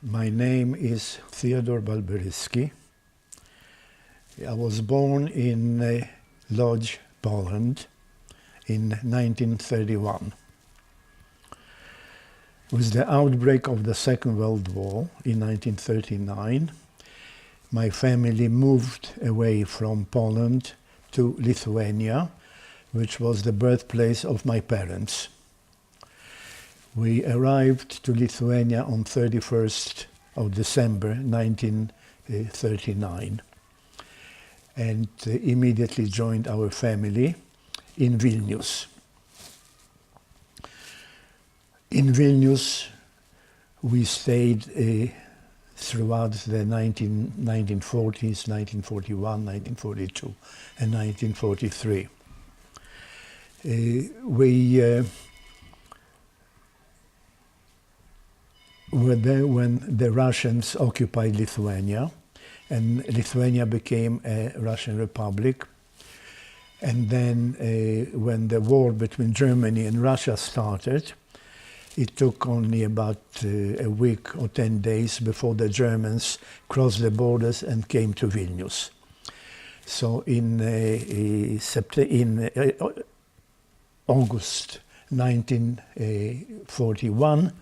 My name is Theodore Balberiszsky. I was born in Lodz, Poland in 1931. With the outbreak of the Second World War in 1939, my family moved away from Poland to Lithuania, which was the birthplace of my parents. We arrived to Lithuania on 31st of December 1939 and immediately joined our family in Vilnius. In Vilnius we stayed throughout the 1940s, 1941, 1942 and 1943. We were there when the Russians occupied Lithuania, and Lithuania became a Russian republic. And then when the war between Germany and Russia started, it took only about a week or 10 days before the Germans crossed the borders and came to Vilnius. So in August 1941,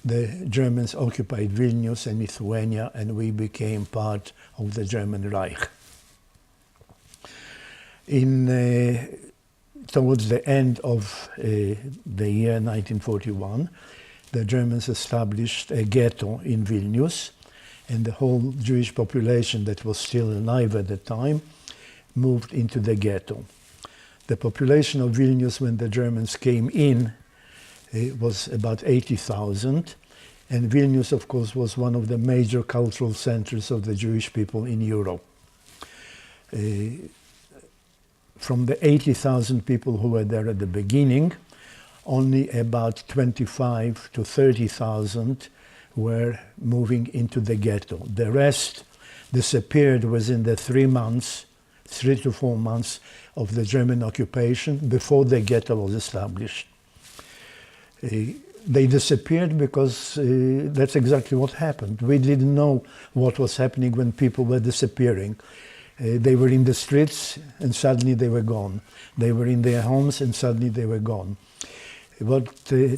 the Germans occupied Vilnius and Lithuania, and we became part of the German Reich. Towards the end of the year 1941, the Germans established a ghetto in Vilnius, and the whole Jewish population that was still alive at the time moved into the ghetto. The population of Vilnius when the Germans came in was about 80,000, and Vilnius, of course, was one of the major cultural centers of the Jewish people in Europe. From the 80,000 people who were there at the beginning, only about 25 to 30,000 were moving into the ghetto. The rest disappeared within the 3 to 4 months of the German occupation before the ghetto was established. They disappeared because that's exactly what happened. We didn't know what was happening when people were disappearing. They were in the streets and suddenly they were gone. They were in their homes and suddenly they were gone. What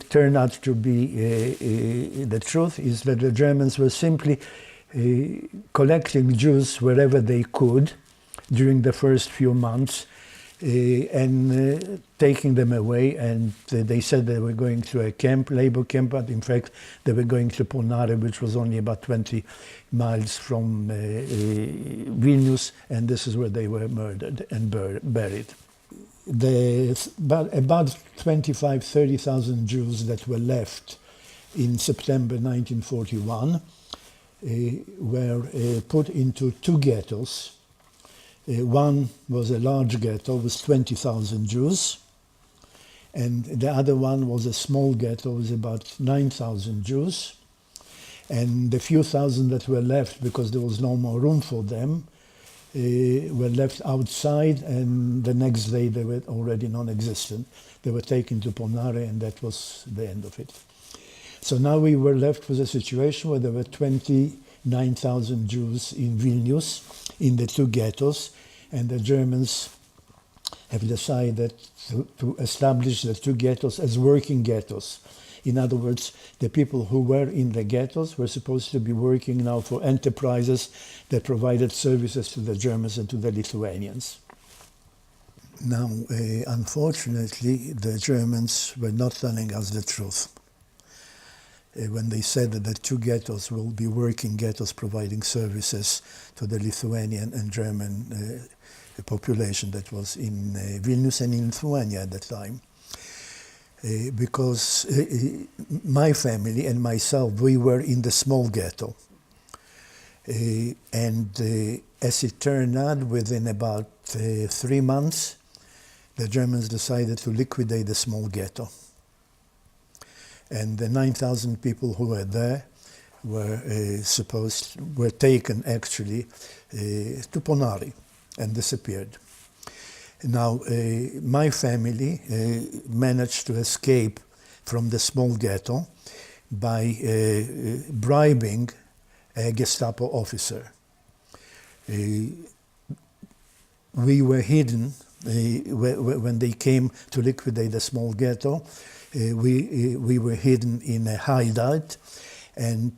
turned out to be the truth is that the Germans were simply collecting Jews wherever they could during the first few months and taking them away, and they said they were going to a camp, labor camp, but in fact they were going to Ponary, which was only about 20 miles from Vilnius, and this is where they were murdered and buried. About 25,000-30,000 Jews that were left in September 1941 were put into 2 ghettos. One was a large ghetto with 20,000 Jews, and the other one was a small ghetto with about 9,000 Jews. And the few thousand that were left, because there was no more room for them, were left outside, and the next day they were already non-existent. They were taken to Ponary, and that was the end of it. So now we were left with a situation where there were 29,000 Jews in Vilnius, in the 2 ghettos, and the Germans have decided to establish the 2 ghettos as working ghettos. In other words, the people who were in the ghettos were supposed to be working now for enterprises that provided services to the Germans and to the Lithuanians. Now, unfortunately, the Germans were not telling us the truth when they said that the 2 ghettos will be working ghettos providing services to the Lithuanian and German population that was in Vilnius and in Lithuania at the time. Because my family and myself, we were in the small ghetto. And as it turned out, within about 3 months, the Germans decided to liquidate the small ghetto. And the 9,000 people who were there were taken actually to Ponary and disappeared. Now, my family managed to escape from the small ghetto by bribing a Gestapo officer. We were hidden when they came to liquidate the small ghetto. We were hidden in a hideout, and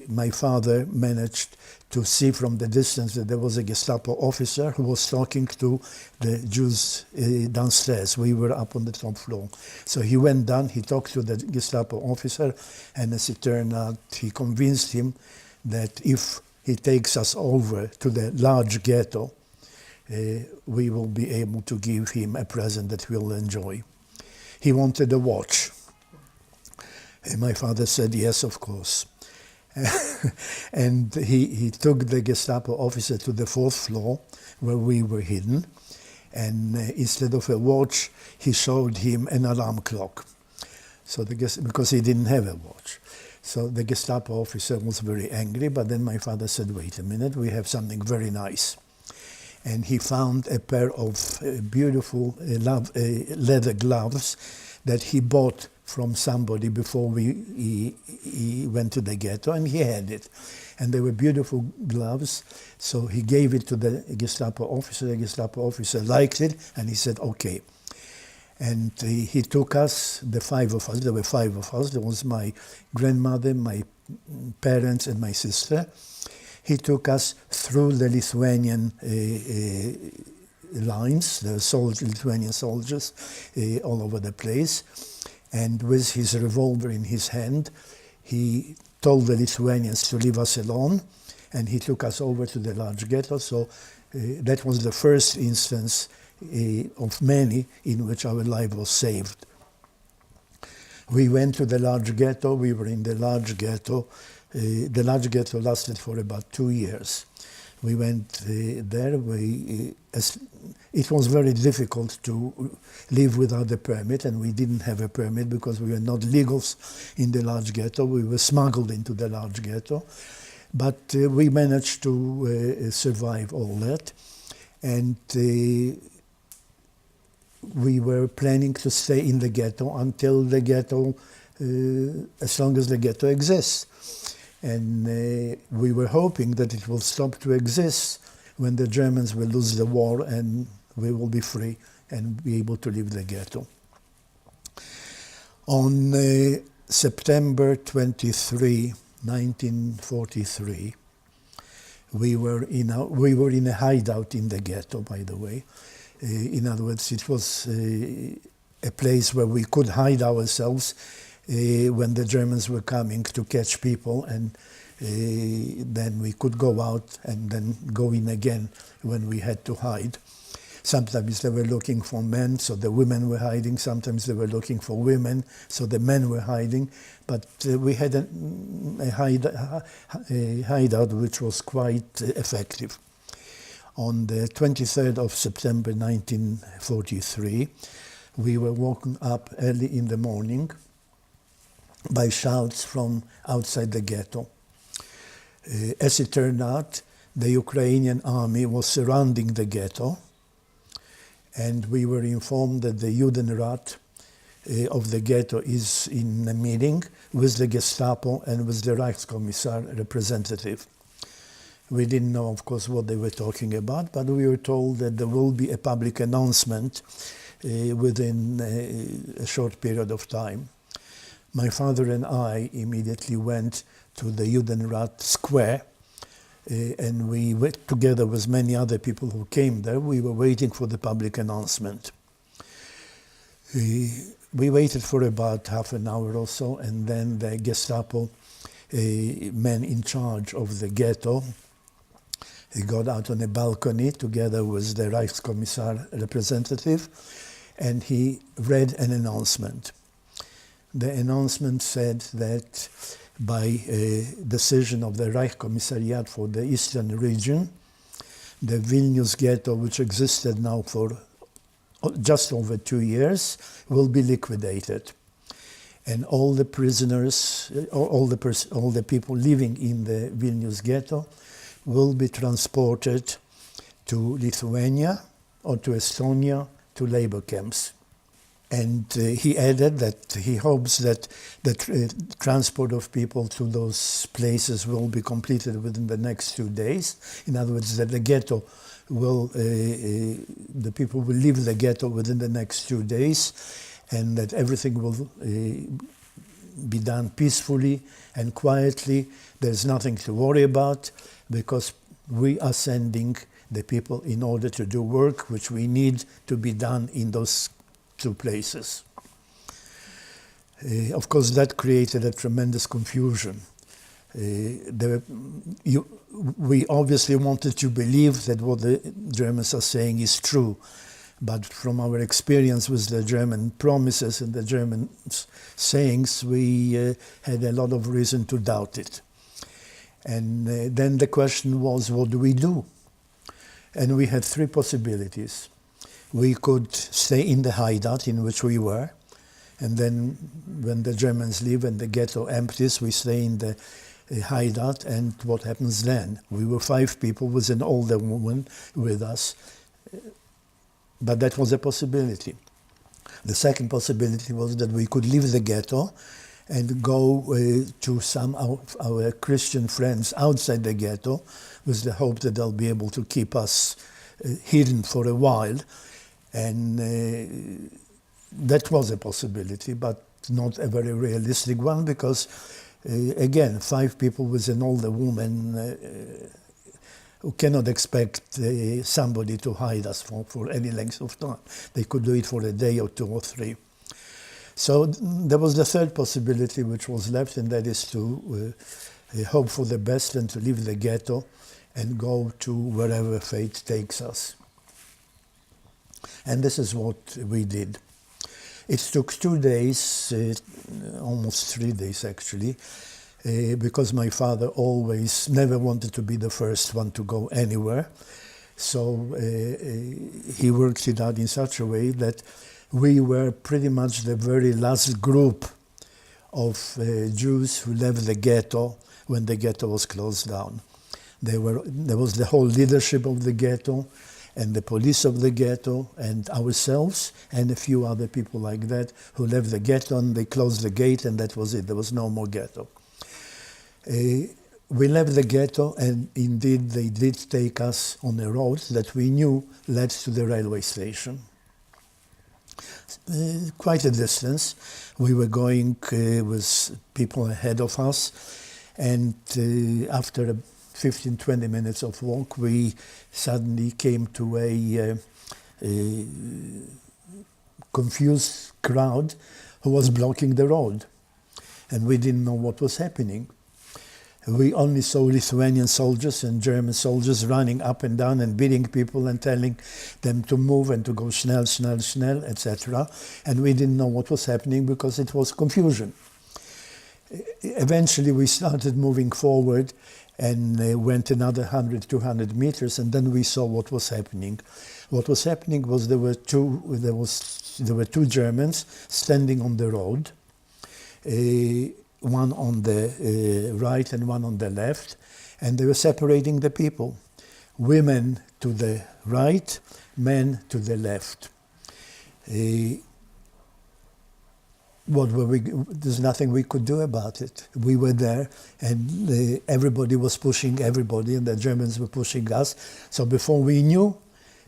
my father managed to see from the distance that there was a Gestapo officer who was talking to the Jews downstairs. We were up on the top floor. So he went down, he talked to the Gestapo officer, and as it turned out, he convinced him that if he takes us over to the large ghetto, we will be able to give him a present that we'll enjoy. He wanted a watch. And my father said, yes, of course. And he took the Gestapo officer to the 4th floor where we were hidden. And instead of a watch, he showed him an alarm clock. So because he didn't have a watch. So the Gestapo officer was very angry, but then my father said, wait a minute, we have something very nice. And he found a pair of beautiful leather gloves that he bought from somebody before he went to the ghetto, and he had it. And they were beautiful gloves, so he gave it to the Gestapo officer. The Gestapo officer liked it, and he said, okay. And he took us, the 5 of us, there were 5 of us. There was my grandmother, my parents, and my sister. He took us through the Lithuanian lines, the Lithuanian soldiers all over the place. And with his revolver in his hand, he told the Lithuanians to leave us alone, and he took us over to the large ghetto. So that was the first instance of many in which our life was saved. We went to the large ghetto, we were in the large ghetto. The large ghetto lasted for about 2 years. We went there. It was very difficult to live without a permit, and we didn't have a permit because we were not legals in the large ghetto. We were smuggled into the large ghetto. But we managed to survive all that. And we were planning to stay in the ghetto until the ghetto, as long as the ghetto exists. And we were hoping that it will stop to exist when the Germans will lose the war and we will be free and be able to leave the ghetto. On September 23, 1943, we were in a hideout in the ghetto, by the way. In other words, it was a place where we could hide ourselves when the Germans were coming to catch people, and then we could go out and then go in again when we had to hide. Sometimes they were looking for men, so the women were hiding. Sometimes they were looking for women, so the men were hiding. But we had a hideout which was quite effective. On the 23rd of September 1943, we were woken up early in the morning by shouts from outside the ghetto. As it turned out, the Ukrainian army was surrounding the ghetto, and we were informed that the Judenrat of the ghetto is in a meeting with the Gestapo and with the Reichskommissar representative. We didn't know, of course, what they were talking about, but we were told that there will be a public announcement within a short period of time. My father and I immediately went to the Judenrat Square, and we went together with many other people who came there. We were waiting for the public announcement. We waited for about half an hour or so, and then the Gestapo men in charge of the ghetto got out on a balcony together with the Reichskommissar representative, and he read an announcement. The announcement said that by decision of the Reichskommissariat for the Eastern region, the Vilnius ghetto, which existed now for just over 2 years, will be liquidated. And all the prisoners, all the people living in the Vilnius ghetto will be transported to Lithuania or to Estonia to labor camps. And he added that he hopes that the transport of people to those places will be completed within the next 2 days. In other words, that the ghetto will, the people will leave the ghetto within the next 2 days, and that everything will be done peacefully and quietly. There's nothing to worry about, because we are sending the people in order to do work which we need to be done in those 2 places. Of course, that created a tremendous confusion. We obviously wanted to believe that what the Germans are saying is true, but from our experience with the German promises and the German sayings, we had a lot of reason to doubt it. And then the question was, what do we do? And we had 3 possibilities. We could stay in the hideout in which we were, and then when the Germans leave and the ghetto empties, we stay in the hideout, and what happens then? We were 5 people with an older woman with us, but that was a possibility. The second possibility was that we could leave the ghetto and go to some of our Christian friends outside the ghetto, with the hope that they'll be able to keep us hidden for a while. And that was a possibility, but not a very realistic one, because again, 5 people with an older woman who cannot expect somebody to hide us for any length of time. They could do it for a day or 2 or 3. So there was the third possibility which was left, and that is to hope for the best and to leave the ghetto and go to wherever fate takes us. And this is what we did. It took 2 days, almost 3 days actually, because my father always never wanted to be the first one to go anywhere. So he worked it out in such a way that we were pretty much the very last group of Jews who left the ghetto when the ghetto was closed down. There was the whole leadership of the ghetto, and the police of the ghetto, and ourselves, and a few other people like that, who left the ghetto, and they closed the gate, and that was it. There was no more ghetto. We left the ghetto, and indeed they did take us on a road that we knew led to the railway station. Quite a distance. We were going with people ahead of us, and after 15-20 minutes of walk, we suddenly came to a confused crowd who was blocking the road, and we didn't know what was happening. We only saw Lithuanian soldiers and German soldiers running up and down and beating people and telling them to move and to go schnell, schnell, schnell, etc. And we didn't know what was happening because it was confusion. Eventually we started moving forward and went another 100-200 meters, and then we saw what was happening. What was happening was there were two Germans standing on the road, one on the right and one on the left, and they were separating the people. Women to the right, men to the left. There's nothing we could do about it. We were there, and everybody was pushing everybody, and the Germans were pushing us. So before we knew,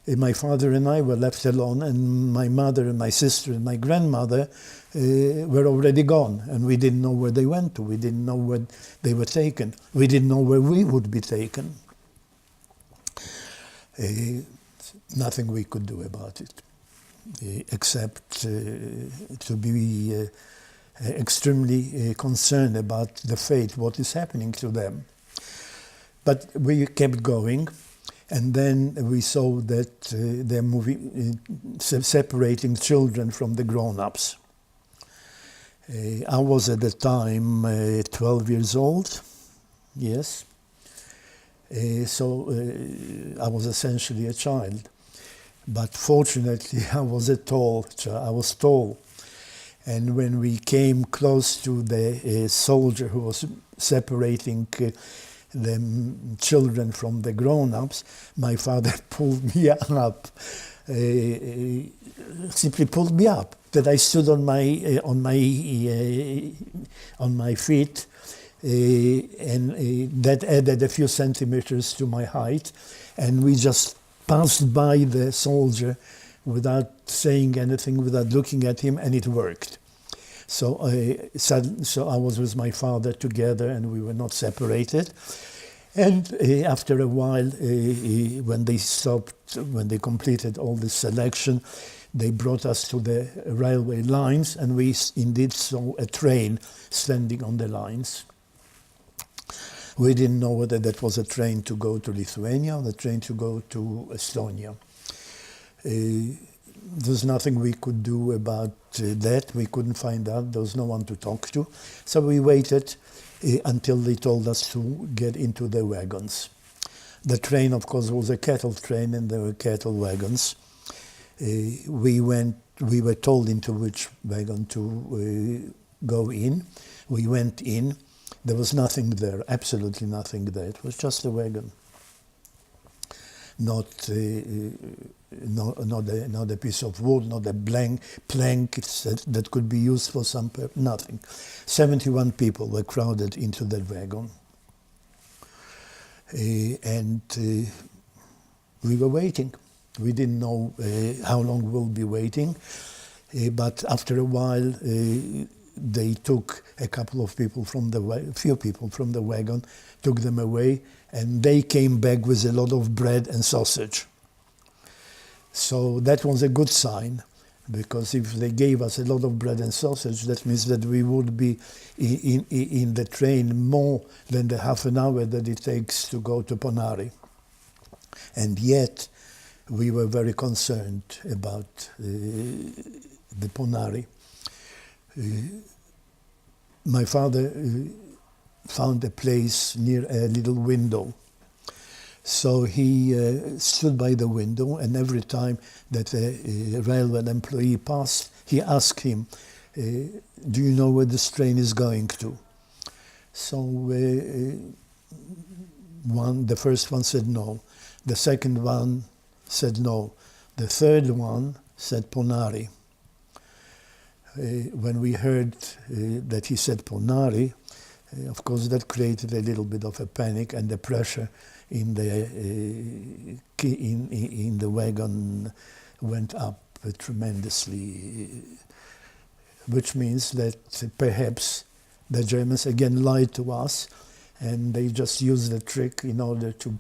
my father and I were left alone, and my mother and my sister and my grandmother were already gone, and we didn't know where they went to. We didn't know where they were taken. We didn't know where we would be taken. Nothing we could do about it, except to be extremely concerned about the fate, what is happening to them. But we kept going. And then we saw that they're separating children from the grown-ups. I was at the time 12 years old, yes. So I was essentially a child. But fortunately, I was tall. And when we came close to the soldier who was separating the children from the grown-ups, my father pulled me up simply pulled me up. That I stood on my feet, and that added a few centimeters to my height, and we just passed by the soldier without saying anything, without looking at him, and it worked. So I was with my father together, and we were not separated. And after a while, when they completed all this selection, they brought us to the railway lines, and we indeed saw a train standing on the lines. We didn't know whether that was a train to go to Lithuania or the train to go to Estonia. There's nothing we could do about that. We couldn't find out. There was no one to talk to. So we waited until they told us to get into the wagons. The train, of course, was a cattle train, and there were cattle wagons. We were told into which wagon to go in. We went in. There was nothing there, absolutely nothing there. It was just a wagon. Not a piece of wood, not a plank that could be used for some purpose, nothing. 71 people were crowded into that wagon. And we were waiting. We didn't know how long we'll be waiting, but after a while they took a couple of people few people from the wagon, took them away, and they came back with a lot of bread and sausage. So that was a good sign, because if they gave us a lot of bread and sausage, that means that we would be in the train more than the half an hour that it takes to go to Ponari. And yet we were very concerned about the Ponari. My father found a place near a little window. So he stood by the window, and every time that a railway employee passed, he asked him, do you know where this train is going to? So the first one said no. The second one said no. The third one said Ponari. When we heard that he said Ponari, of course that created a little bit of a panic, and the pressure in the wagon went up tremendously, which means that perhaps the Germans again lied to us, and they just used the trick in order to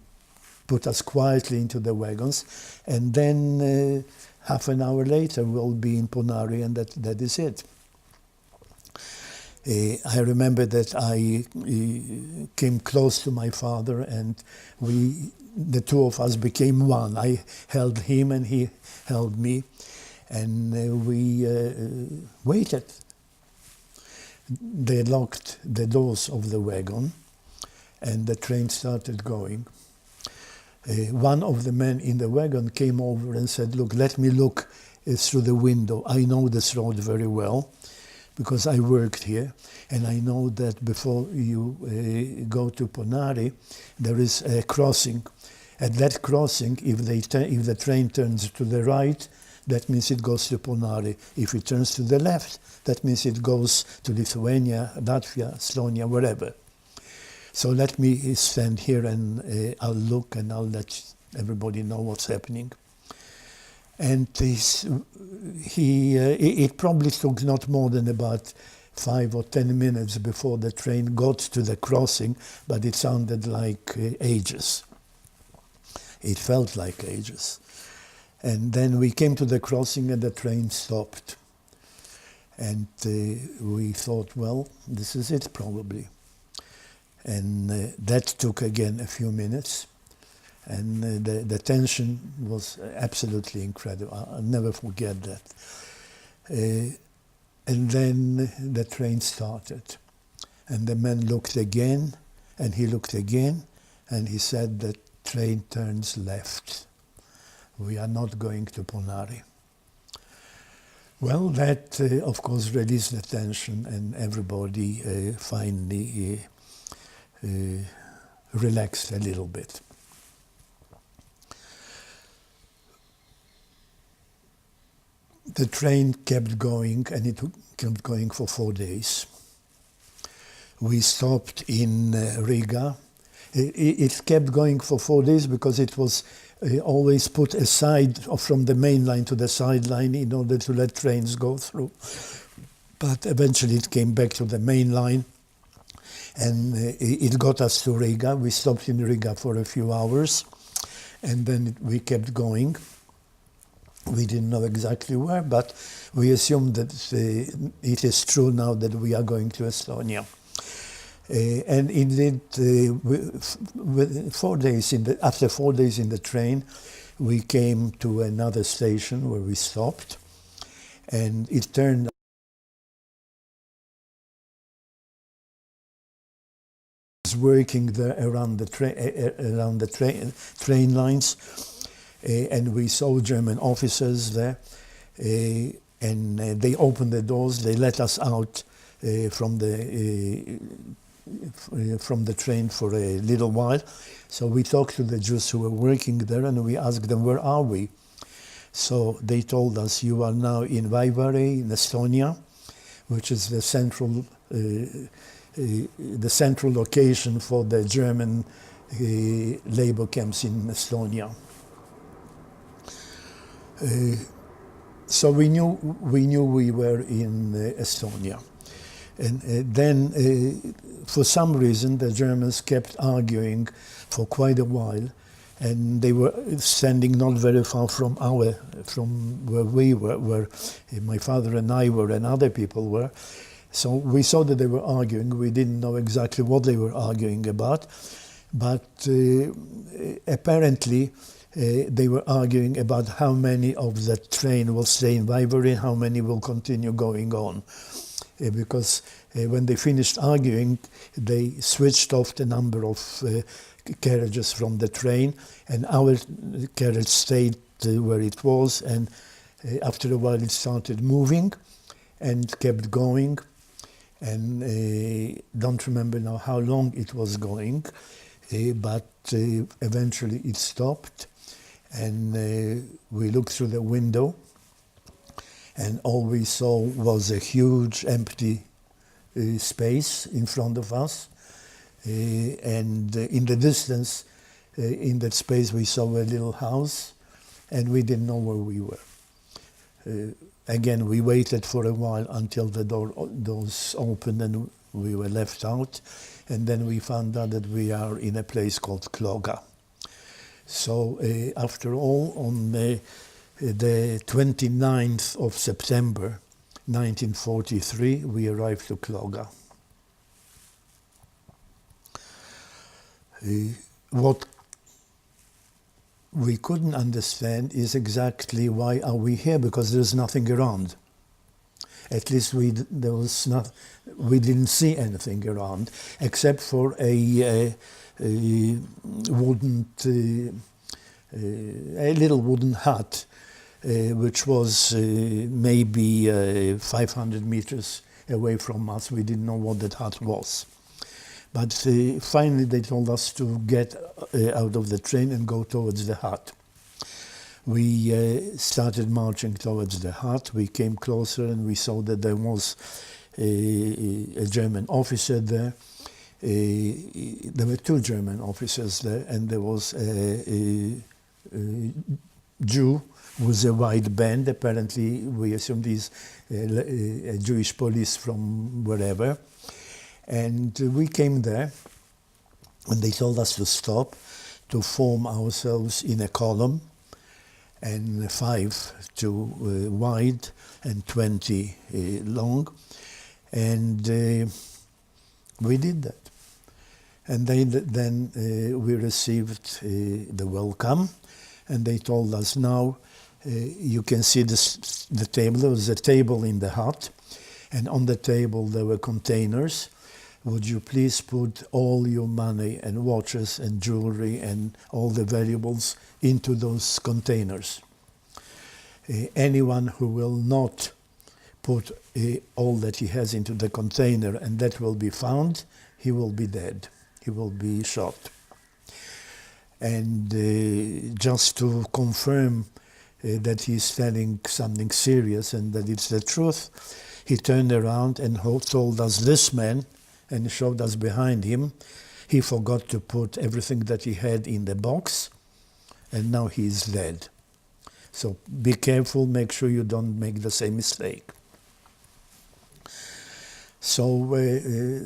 put us quietly into the wagons, and then half an hour later we'll be in Ponari, and that is it. I remember that I came close to my father, and the two of us became one. I held him and he held me, and we waited. They locked the doors of the wagon, and the train started going. One of the men in the wagon came over and said, look, let me look through the window. I know this road very well, because I worked here, and I know that before you go to Ponari, there is a crossing. At that crossing, if the train turns to the right, that means it goes to Ponari. If it turns to the left, that means it goes to Lithuania, Latvia, Estonia, wherever. So let me stand here, and I'll look, and I'll let everybody know what's happening. And it probably took not more than about 5 or 10 minutes before the train got to the crossing, but it sounded like ages. It felt like ages. And then we came to the crossing, and the train stopped. And we thought, well, this is it probably. And that took again a few minutes. And the tension was absolutely incredible. I'll never forget that. And then the train started. And the man looked again, and he looked again, and he said, the train turns left. We are not going to Ponari. Well, that, of course, released the tension, and everybody finally relaxed a little bit. The train kept going, and it kept going for 4 days. We stopped in Riga. It kept going for 4 days because it was always put aside from the main line to the sideline in order to let trains go through. But eventually it came back to the main line, and it got us to Riga. We stopped in Riga for a few hours, and then we kept going. We didn't know exactly where, but we assumed that it is true now that we are going to Estonia. And indeed, after 4 days in the train, we came to another station where we stopped, and it turned working there around the train lines, and we saw German officers there, and they opened the doors. They let us out from the train for a little while. So we talked to the Jews who were working there, and we asked them, where are we? So they told us, you are now in Vaivare, in Estonia, which is the central location for the German labor camps in Estonia. So we knew we were in Estonia. And then, for some reason, the Germans kept arguing for quite a while, and they were standing not very far from where we were, where my father and I were, and other people were. So we saw that they were arguing. We didn't know exactly what they were arguing about, but apparently they were arguing about how many of the train will stay in Vaivare, how many will continue going on. Because when they finished arguing, they switched off the number of carriages from the train, and our carriage stayed where it was, and after a while it started moving and kept going, and don't remember now how long it was going, but eventually it stopped, and we looked through the window, and all we saw was a huge empty space in front of us. And in the distance, in that space, we saw a little house, and we didn't know where we were. Again, we waited for a while until the doors opened and we were left out. And then we found out that we are in a place called Kloga. So after all, on the 29th of September 1943, we arrived to Kloga. What we couldn't understand is exactly why are we here, because there's nothing around. At least we didn't see anything around except for a little wooden hut, which was maybe 500 meters away from us. We didn't know what that hut was. But finally they told us to get out of the train and go towards the hut. We started marching towards the hut. We came closer and we saw that there was a German officer there. There were two German officers there, and there was a Jew with a white band. Apparently, we assumed he's a Jewish police from wherever. And we came there, and they told us to stop, to form ourselves in a column, and 5 wide and 20 long. And we did that. And then we received the welcome, and they told us, now you can see the table. There was a table in the hut, and on the table there were containers. Would you please put all your money and watches and jewelry and all the valuables into those containers? Anyone who will not put all that he has into the container and that will be found, he will be dead. He will be shot. And just to confirm that he's telling something serious and that it's the truth, he turned around and told us, this man, and showed us behind him, he forgot to put everything that he had in the box, and now he is dead. So be careful, make sure you don't make the same mistake. So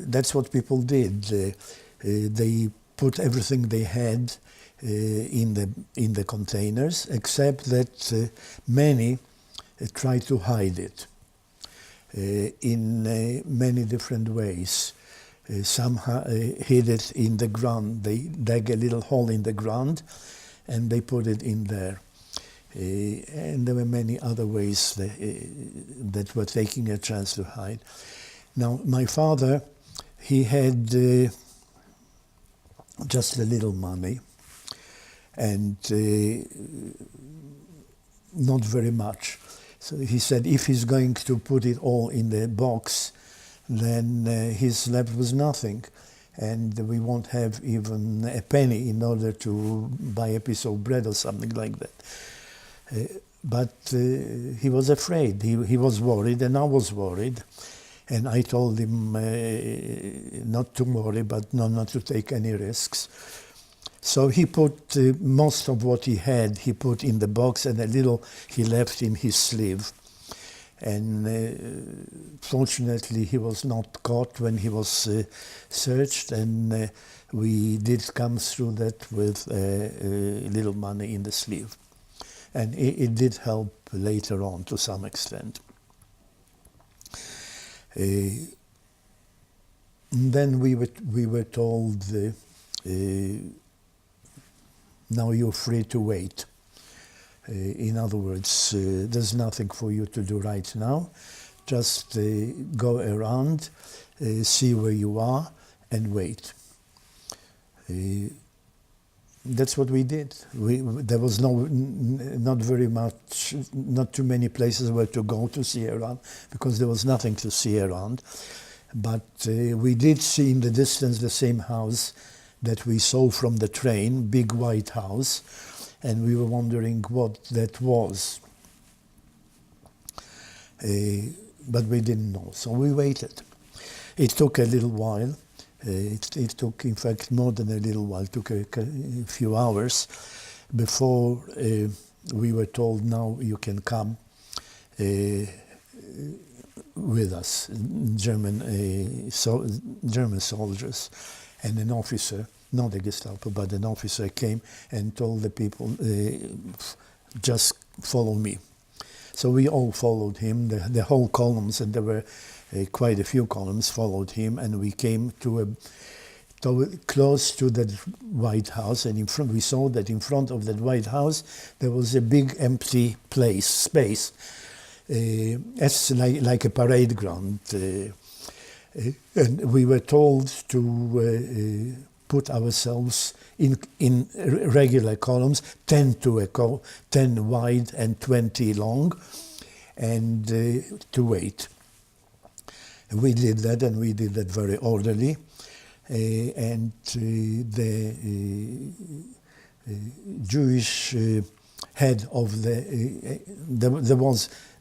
that's what people did. They put everything they had in the containers, except that many tried to hide it in many different ways. Some hid it in the ground. They dug a little hole in the ground and they put it in there. And there were many other ways that were taking a chance to hide. Now, my father, he had just a little money and not very much. So he said if he's going to put it all in the box, then he's left with nothing. And we won't have even a penny in order to buy a piece of bread or something like that. But he was afraid, he was worried, and I was worried. And I told him not to worry, but not to take any risks. So he put most of what he had, he put in the box, and a little he left in his sleeve. And fortunately he was not caught when he was searched, and we did come through that with little money in the sleeve. And it did help later on to some extent. Then we were told, now you're free to wait. In other words, there's nothing for you to do right now. Just go around, see where you are, and wait. That's what we did. There was not very much, not too many places where to go to see around, because there was nothing to see around. But we did see in the distance the same house that we saw from the train, big white house, and we were wondering what that was. But we didn't know, so we waited. It took a little while. It took, in fact, more than a little while. It took a few hours before we were told, now you can come with us. German soldiers and an officer, not a Gestapo, but an officer came and told the people, just follow me. So we all followed him, the whole columns, and there were quite a few columns followed him, and we came to close to that White House, and in front, we saw that in front of that White House there was a big empty space, as like a parade ground, and we were told to put ourselves in regular columns, 10 wide and 20 long, and to wait. We did that, and we did that very orderly. And the Jewish head of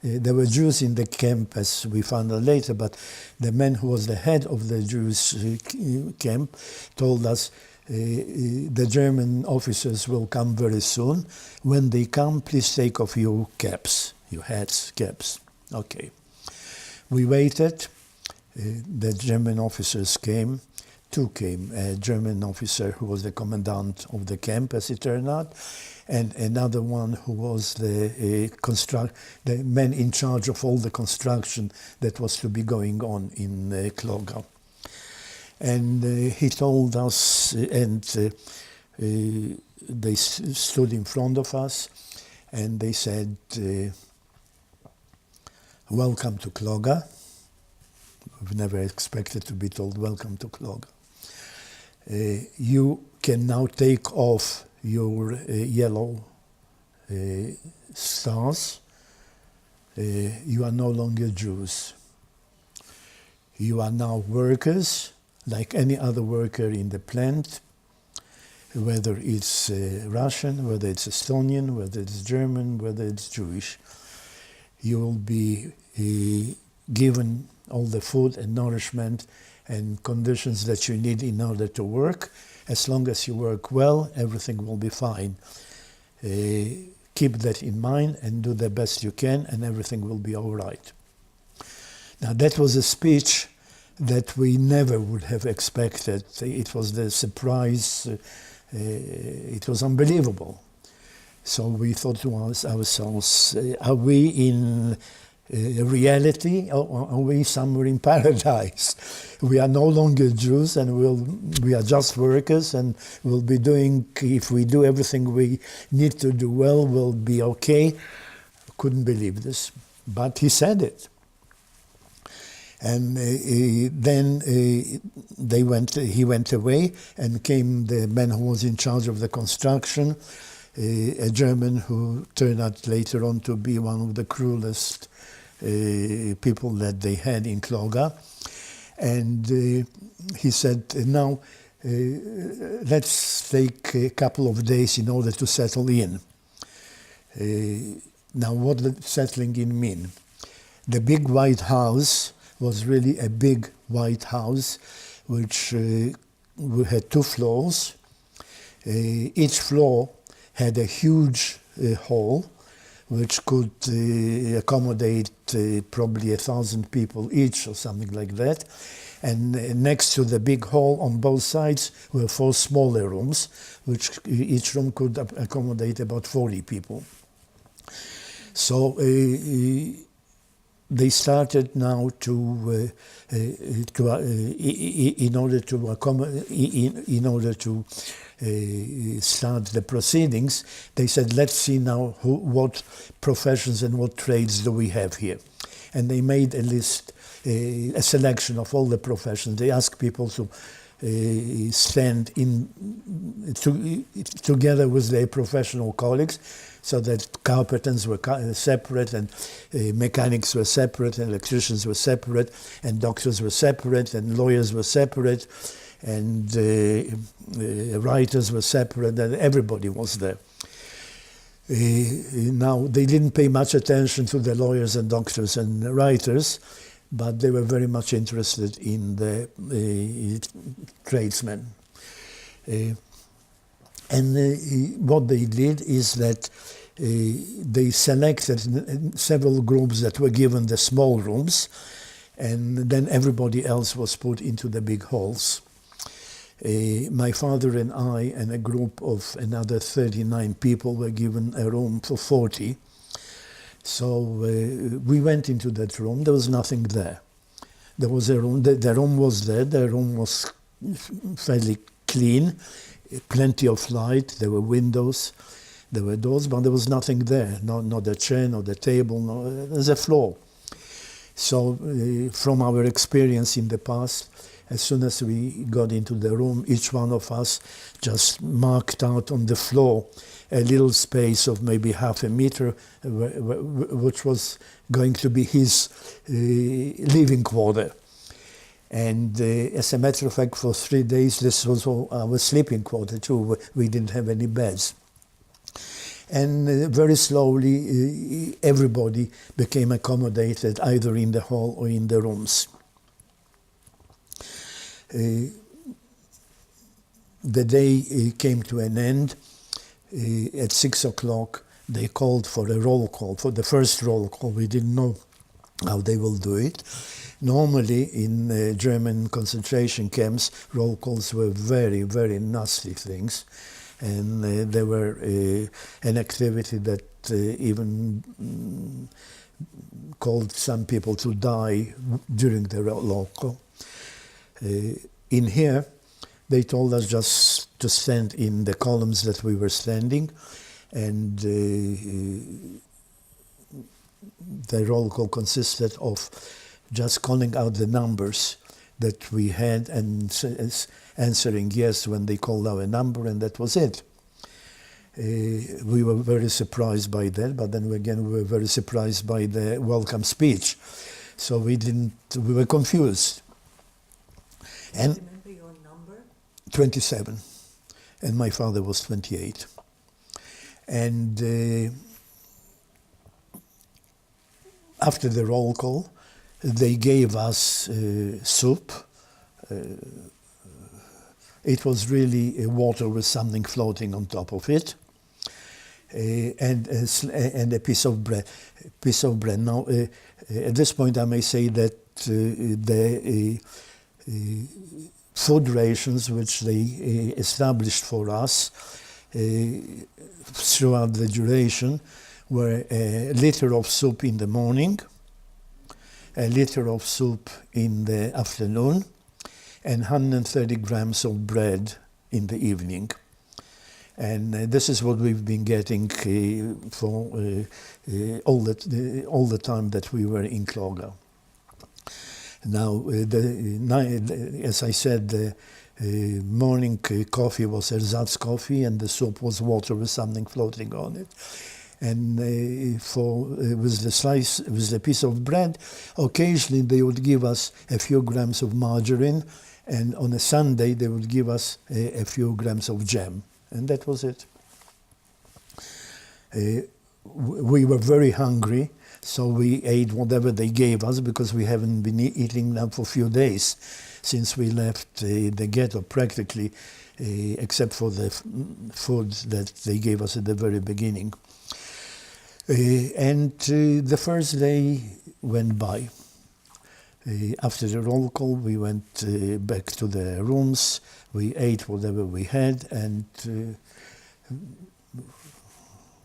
there were Jews in the camp, as we found out later, but the man who was the head of the Jewish camp told us the German officers will come very soon. When they come, please take off your caps, your hats, caps. Okay. We waited. The German officers came. Two came, a German officer who was the commandant of the camp, as it turned out, and another one who was the man in charge of all the construction that was to be going on in Kloga. And he told us, and they stood in front of us, and they said, welcome to Kloga. We've never expected to be told, welcome to Kloga. You can now take off your yellow stars. You are no longer Jews. You are now workers, like any other worker in the plant. whether it's Russian, whether it's Estonian, whether it's German, whether it's Jewish. You will be given all the food and nourishment and conditions that you need in order to work. As long as you work well, everything will be fine. Keep that in mind and do the best you can, and everything will be all right. Now, that was a speech that we never would have expected. It was the surprise. It was unbelievable. So we thought to ourselves, are we in reality, or are we somewhere in paradise? We are no longer Jews, and we are just workers, and we'll be doing, if we do everything we need to do well, we'll be okay. Couldn't believe this, but he said it. And then he went away, and came the man who was in charge of the construction, a German who turned out later on to be one of the cruelest people that they had in Kloga. And he said, now let's take a couple of days in order to settle in. Now what did settling in mean? The big white house was really a big white house, which had 2 floors. Each floor had a huge hall, which could accommodate probably 1,000 people each or something like that. And next to the big hall on both sides were 4 smaller rooms, which each room could accommodate about 40 people. So they started now to in order to start the proceedings, they said, let's see now what professions and what trades do we have here. And they made a list, a selection of all the professions. They asked people to stand together with their professional colleagues, so that carpenters were separate, and mechanics were separate, and electricians were separate, and doctors were separate, and lawyers were separate, and writers were separate, and everybody was there. Now, they didn't pay much attention to the lawyers and doctors and writers, but they were very much interested in the tradesmen. And what they did is that they selected several groups that were given the small rooms, and then everybody else was put into the big halls. My father and I and a group of another 39 people were given a room for 40. So we went into that room. There was nothing there. There was a room. The room was there. The room was fairly clean. Plenty of light, there were windows, there were doors, but there was nothing there, not a chair, not a table, there's a floor. So from our experience in the past, as soon as we got into the room, each one of us just marked out on the floor a little space of maybe half a meter, which was going to be his living quarter. And as a matter of fact, for 3 days, this was our sleeping quarter too. We didn't have any beds. And very slowly, everybody became accommodated either in the hall or in the rooms. The day came to an end. At 6 o'clock, they called for a roll call, for the first roll call. We didn't know how they will do it. Normally, in German concentration camps, roll calls were very, very nasty things, and they were an activity that even called some people to die during the roll call. In here, they told us just to stand in the columns that we were standing, and the roll call consisted of just calling out the numbers that we had and answering yes when they called our number, and that was it. We were very surprised by that, but then again we were very surprised by the welcome speech. So we were confused. And remember your number? 27. and my father was 28. And after the roll call, they gave us soup. It was really water with something floating on top of it, and a piece of bread. Now, at this point, I may say that the food rations which they established for us throughout the duration were a liter of soup in the morning, a liter of soup in the afternoon, and 130 grams of bread in the evening. And this is what we've been getting for all the time that we were in Kloga. Now, as I said, the morning coffee was ersatz coffee, and the soup was water with something floating on it. And with the piece of bread, occasionally they would give us a few grams of margarine, and on a Sunday they would give us a few grams of jam, and that was it. We were very hungry, so we ate whatever they gave us, because we haven't been eating now for a few days since we left the ghetto, practically, except for the food that they gave us at the very beginning. And the first day went by. After the roll call, we went back to the rooms. We ate whatever we had, and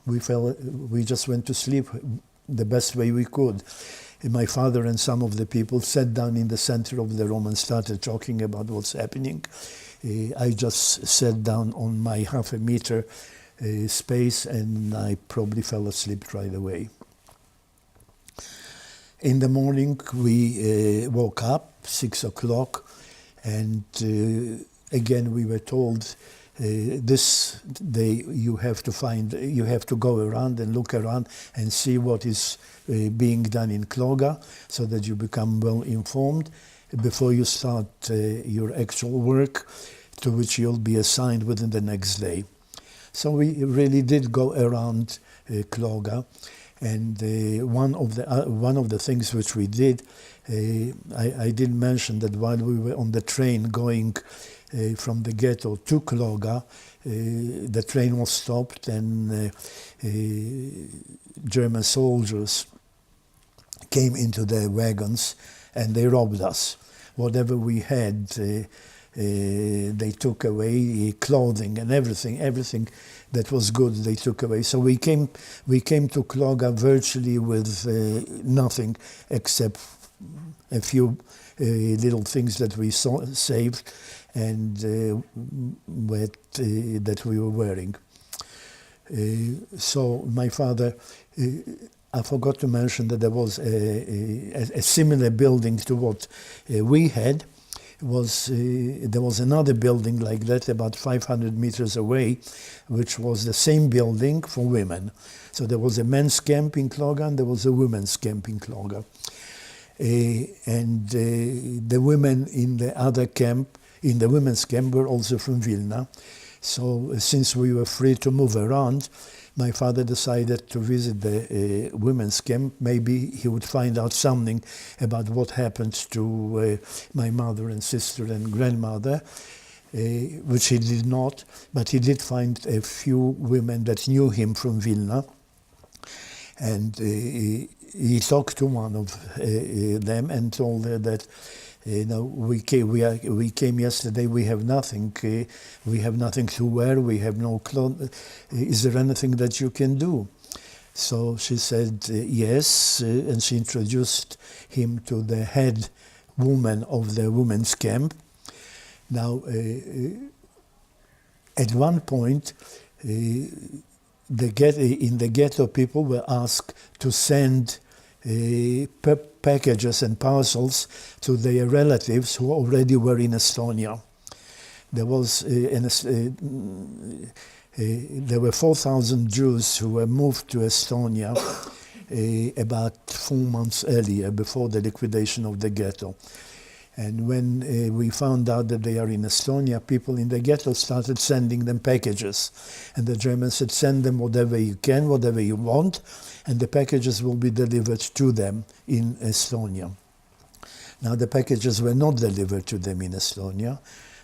we just went to sleep the best way we could. My father and some of the people sat down in the center of the room and started talking about what's happening. I just sat down on my half a meter space, and I probably fell asleep right away. In the morning, we woke up 6 o'clock, and again we were told this day you have to go around and look around and see what is being done in Kloga, so that you become well informed before you start your actual work, to which you'll be assigned within the next day. So we really did go around Kloga, and one of the things which we did, I did mention that while we were on the train going from the ghetto to Kloga, the train was stopped, and German soldiers came into the wagons and they robbed us. Whatever we had, they took away, clothing and everything that was good they took away. So we came to Kloga virtually with nothing except a few little things that we saved and that we were wearing. So my father, I forgot to mention that there was a similar building to what we had. There was another building like that about 500 meters away, which was the same building for women. So there was a men's camp in Kloga and there was a women's camp in Kloga. And the women in the other camp, in the women's camp, were also from Vilna. So since we were free to move around, my father decided to visit the women's camp. Maybe he would find out something about what happened to my mother and sister and grandmother, which he did not, but he did find a few women that knew him from Vilna. And he talked to one of them and told her that we came yesterday, we have nothing to wear, we have no clothes. Is there anything that you can do? So she said yes, and she introduced him to the head woman of the women's camp. Now, at one point, in the ghetto, people were asked to send packages and parcels to their relatives who already were in Estonia. There were 4,000 Jews who were moved to Estonia about 4 months earlier, before the liquidation of the ghetto. And when we found out that they are in Estonia, people in the ghetto started sending them packages. And the Germans said, send them whatever you can, whatever you want, and the packages will be delivered to them in Estonia. Now the packages were not delivered to them in Estonia.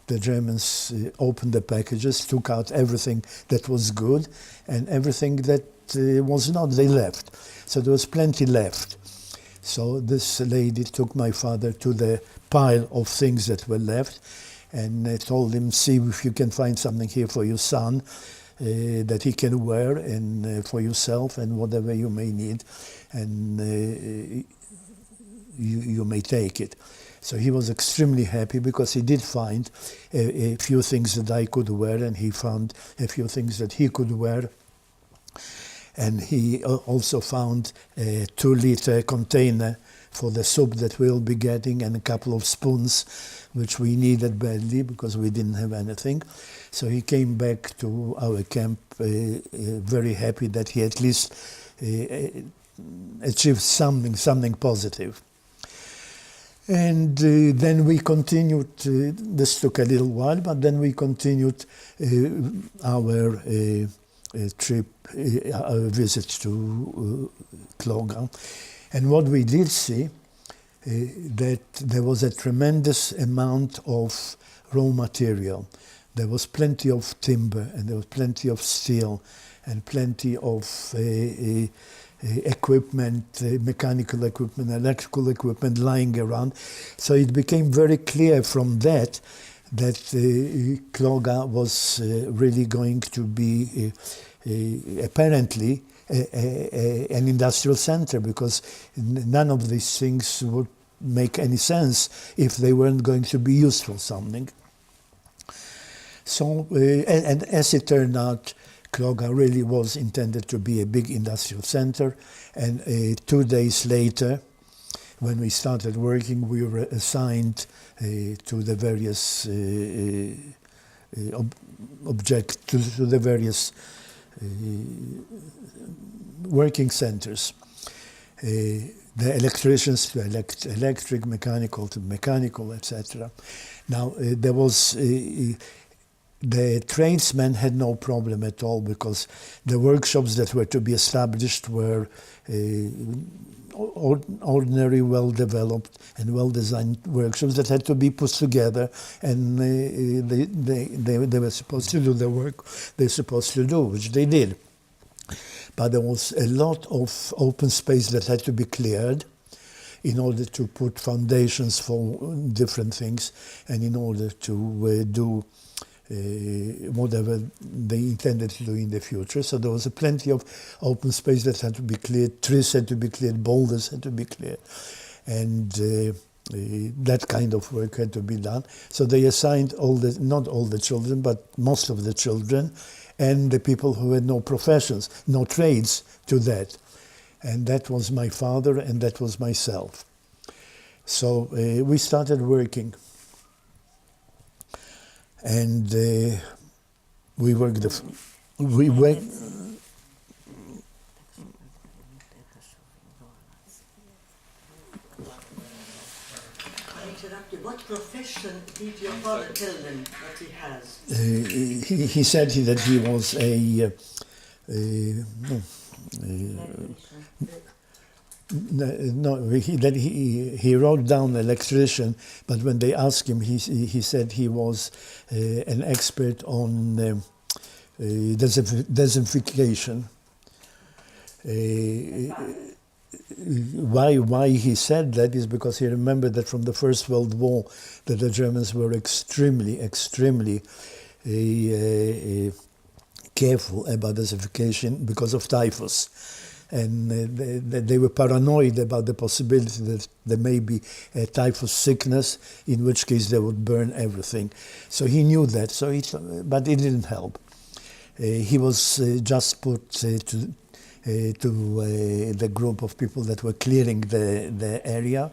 The Germans opened the packages, took out everything that was good, and everything that was not, they left. So there was plenty left. So this lady took my father to the pile of things that were left and told him, see if you can find something here for your son that he can wear, and for yourself, and whatever you may need, and you may take it. So he was extremely happy because he did find a few things that I could wear, and he found a few things that he could wear. And he also found a 2-liter container for the soup that we'll be getting, and a couple of spoons, which we needed badly because we didn't have anything. So he came back to our camp very happy that he at least achieved something positive. And then we continued, this took a little while, but then we continued our trip, our visit to Kloga. And what we did see, that there was a tremendous amount of raw material. There was plenty of timber, and there was plenty of steel, and plenty of equipment, mechanical equipment, electrical equipment lying around. So it became very clear from that Kloga was really going to be apparently an industrial center, because none of these things would make any sense if they weren't going to be used for something. So, and as it turned out, Kloga really was intended to be a big industrial center, and 2 days later, when we started working, we were assigned to the various to the various working centers. The electricians to electric, mechanical to mechanical, etc. Now there was the tradesmen had no problem at all, because the workshops that were to be established were ordinary, well-developed and well-designed workshops that had to be put together, and they were supposed to do the work they're supposed to do, which they did. But there was a lot of open space that had to be cleared in order to put foundations for different things, and in order to do whatever they intended to do in the future. So there was plenty of open space that had to be cleared, trees had to be cleared, boulders had to be cleared, and that kind of work had to be done. So they assigned not all the children, but most of the children, and the people who had no professions, no trades, to that. And that was my father, and that was myself. So we started working. And we worked. We went. What profession did your father tell them that he has? He said that he was he wrote down electrician, but when they asked him, he said he was an expert on desertification. Why he said that is because he remembered that from the First World War that the Germans were extremely careful about desertification because of typhus. And they were paranoid about the possibility that there may be a typhus sickness, in which case they would burn everything. So he knew that, but it didn't help. He was just put to the group of people that were clearing the area,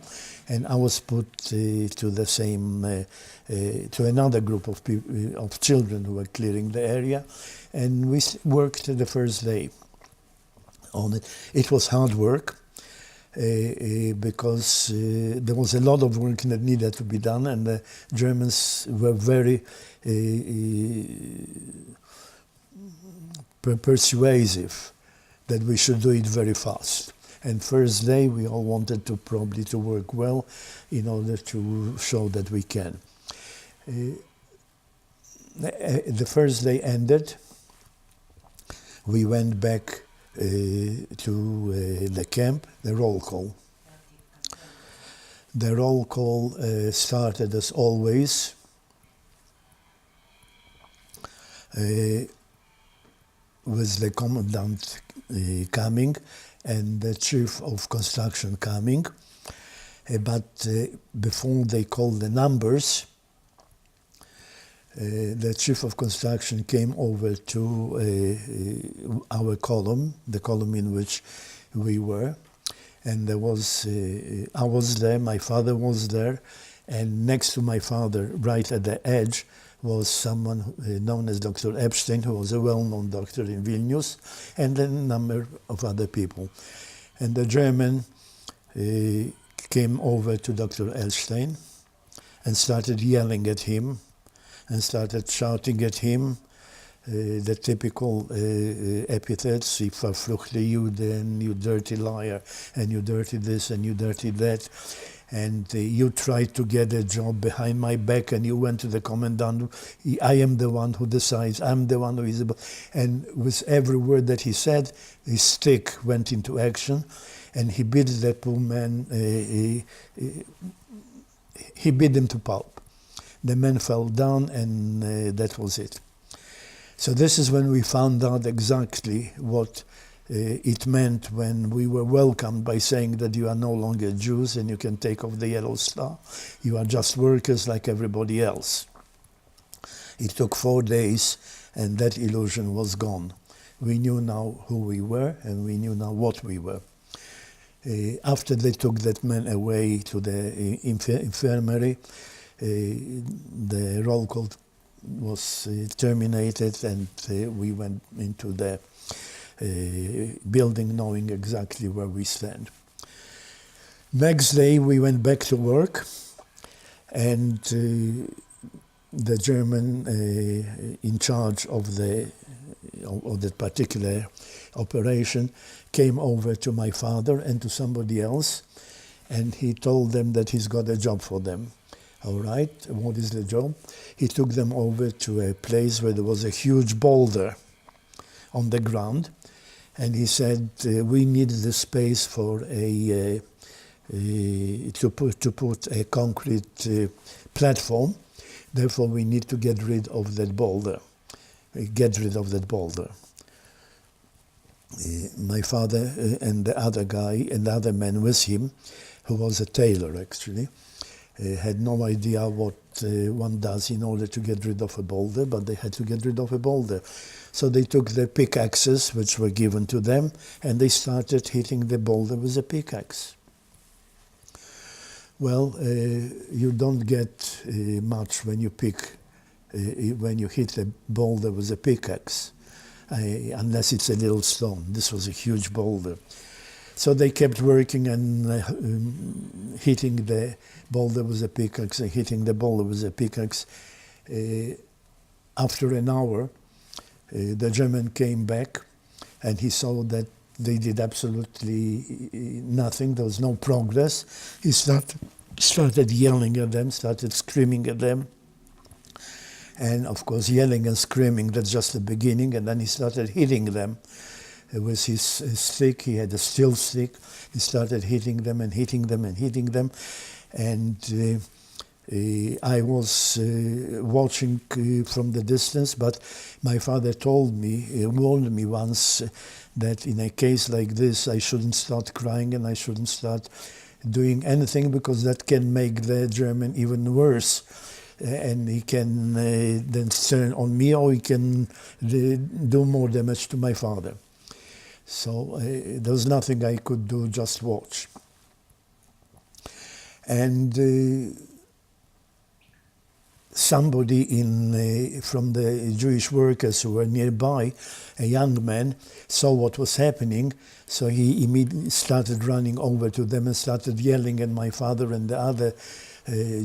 and I was put to the same, to another group of people, of children who were clearing the area, and we worked the first day on it. It was hard work. because there was a lot of work that needed to be done, and the Germans were very persuasive that we should do it very fast. And first day we all wanted to probably to work well in order to show that we can. The first day ended. We went back to the camp, the roll call. The roll call started as always. With the commandant coming and the chief of construction coming. But before they called the numbers, the chief of construction came over to our column, the column in which we were, and there was, I was there, my father was there, and next to my father, right at the edge, was someone known as Dr. Epstein, who was a well-known doctor in Vilnius, and a number of other people. And the German came over to Dr. Epstein and started yelling at him and started shouting at him the typical epithets, "Ich verfluchte Jude," and "you dirty liar," and "you dirty this," and "you dirty that." And you tried to get a job behind my back, and you went to the commandant. I am the one who decides. I'm the one who is. And with every word that he said, his stick went into action, and he beat the poor man. He beat him to pulp. The man fell down, and that was it. So this is when we found out exactly what it meant when we were welcomed by saying that you are no longer Jews and you can take off the yellow star. You are just workers like everybody else. It took 4 days and that illusion was gone. We knew now who we were and we knew now what we were. After they took that man away to the infirmary, the roll call was terminated and we went into the building knowing exactly where we stand. Next day we went back to work, and the German in charge of that particular operation came over to my father and to somebody else, and he told them that he's got a job for them. All right, what is the job? He took them over to a place where there was a huge boulder on the ground, and he said, we need the space for to put a concrete platform. Therefore, we need to get rid of that boulder. My father and the other guy and the other man with him, who was a tailor actually, had no idea what one does in order to get rid of a boulder, but they had to get rid of a boulder. So they took their pickaxes, which were given to them, and they started hitting the boulder with a pickaxe. Well, you don't get much when you hit a boulder with a pickaxe, unless it's a little stone. This was a huge boulder. So they kept working and hitting the boulder with a pickaxe, and hitting the boulder with a pickaxe. After an hour, the German came back, and he saw that they did absolutely nothing. There was no progress. He started yelling at them, started screaming at them. And of course, yelling and screaming, that's just the beginning. And then he started hitting them with his stick. He had a steel stick. He started hitting them and hitting them and hitting them. And I was watching from the distance, but my father warned me once that in a case like this, I shouldn't start crying and I shouldn't start doing anything, because that can make the German even worse. And he can then turn on me, or he can do more damage to my father. So there was nothing I could do, just watch. And somebody from the Jewish workers who were nearby, a young man, saw what was happening, so he immediately started running over to them and started yelling at my father and the other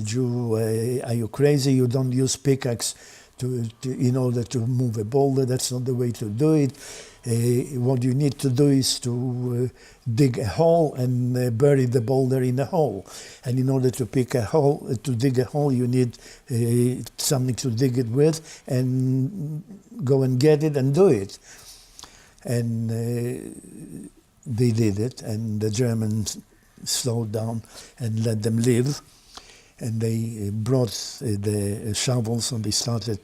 Jew, are you crazy? You don't use pickaxe in order to move a boulder. That's not the way to do it. What you need to do is to dig a hole and bury the boulder in a hole. And in order to dig a hole, you need something to dig it with, and go and get it and do it. And they did it, and the Germans slowed down and let them live. And they brought the shovels and they started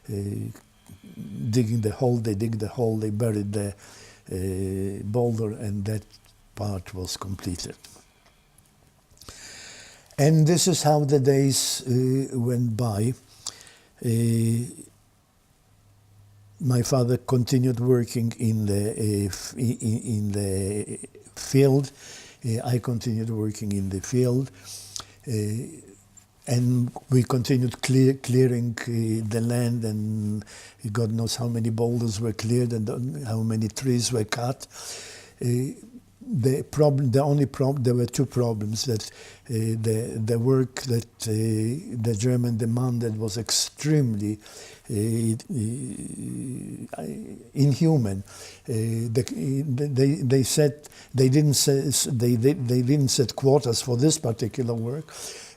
digging the hole. They dig the hole, they buried the boulder, and that part was completed. And this is how the days went by. My father continued working in the field. I continued working in the field. And we continued clearing the land, and God knows how many boulders were cleared and how many trees were cut. There were two problems: that the work that the German demanded was extremely inhuman. They said they didn't set quotas for this particular work,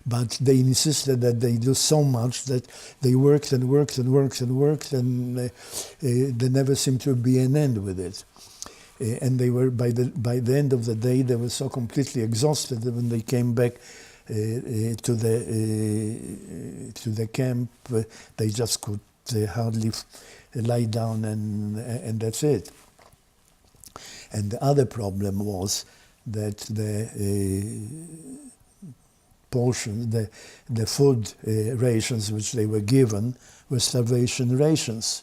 but they insisted that they do so much that they worked and worked and worked and worked, and there never seemed to be an end with it. And they were by the end of the day, they were so completely exhausted that when they came back to the camp, they just could hardly lie down, and that's it. And the other problem was that the food rations which they were given were starvation rations.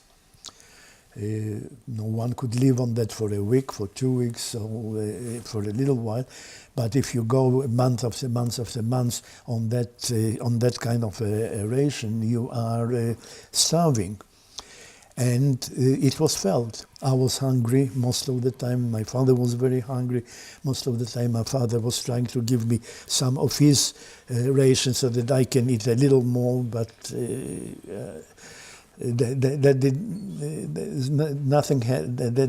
No one could live on that for a week, for 2 weeks, or for a little while. But if you go month after month after month on that kind of a ration, you are starving. And it was felt. I was hungry most of the time. My father was very hungry most of the time. My father was trying to give me some of his rations so that I can eat a little more, but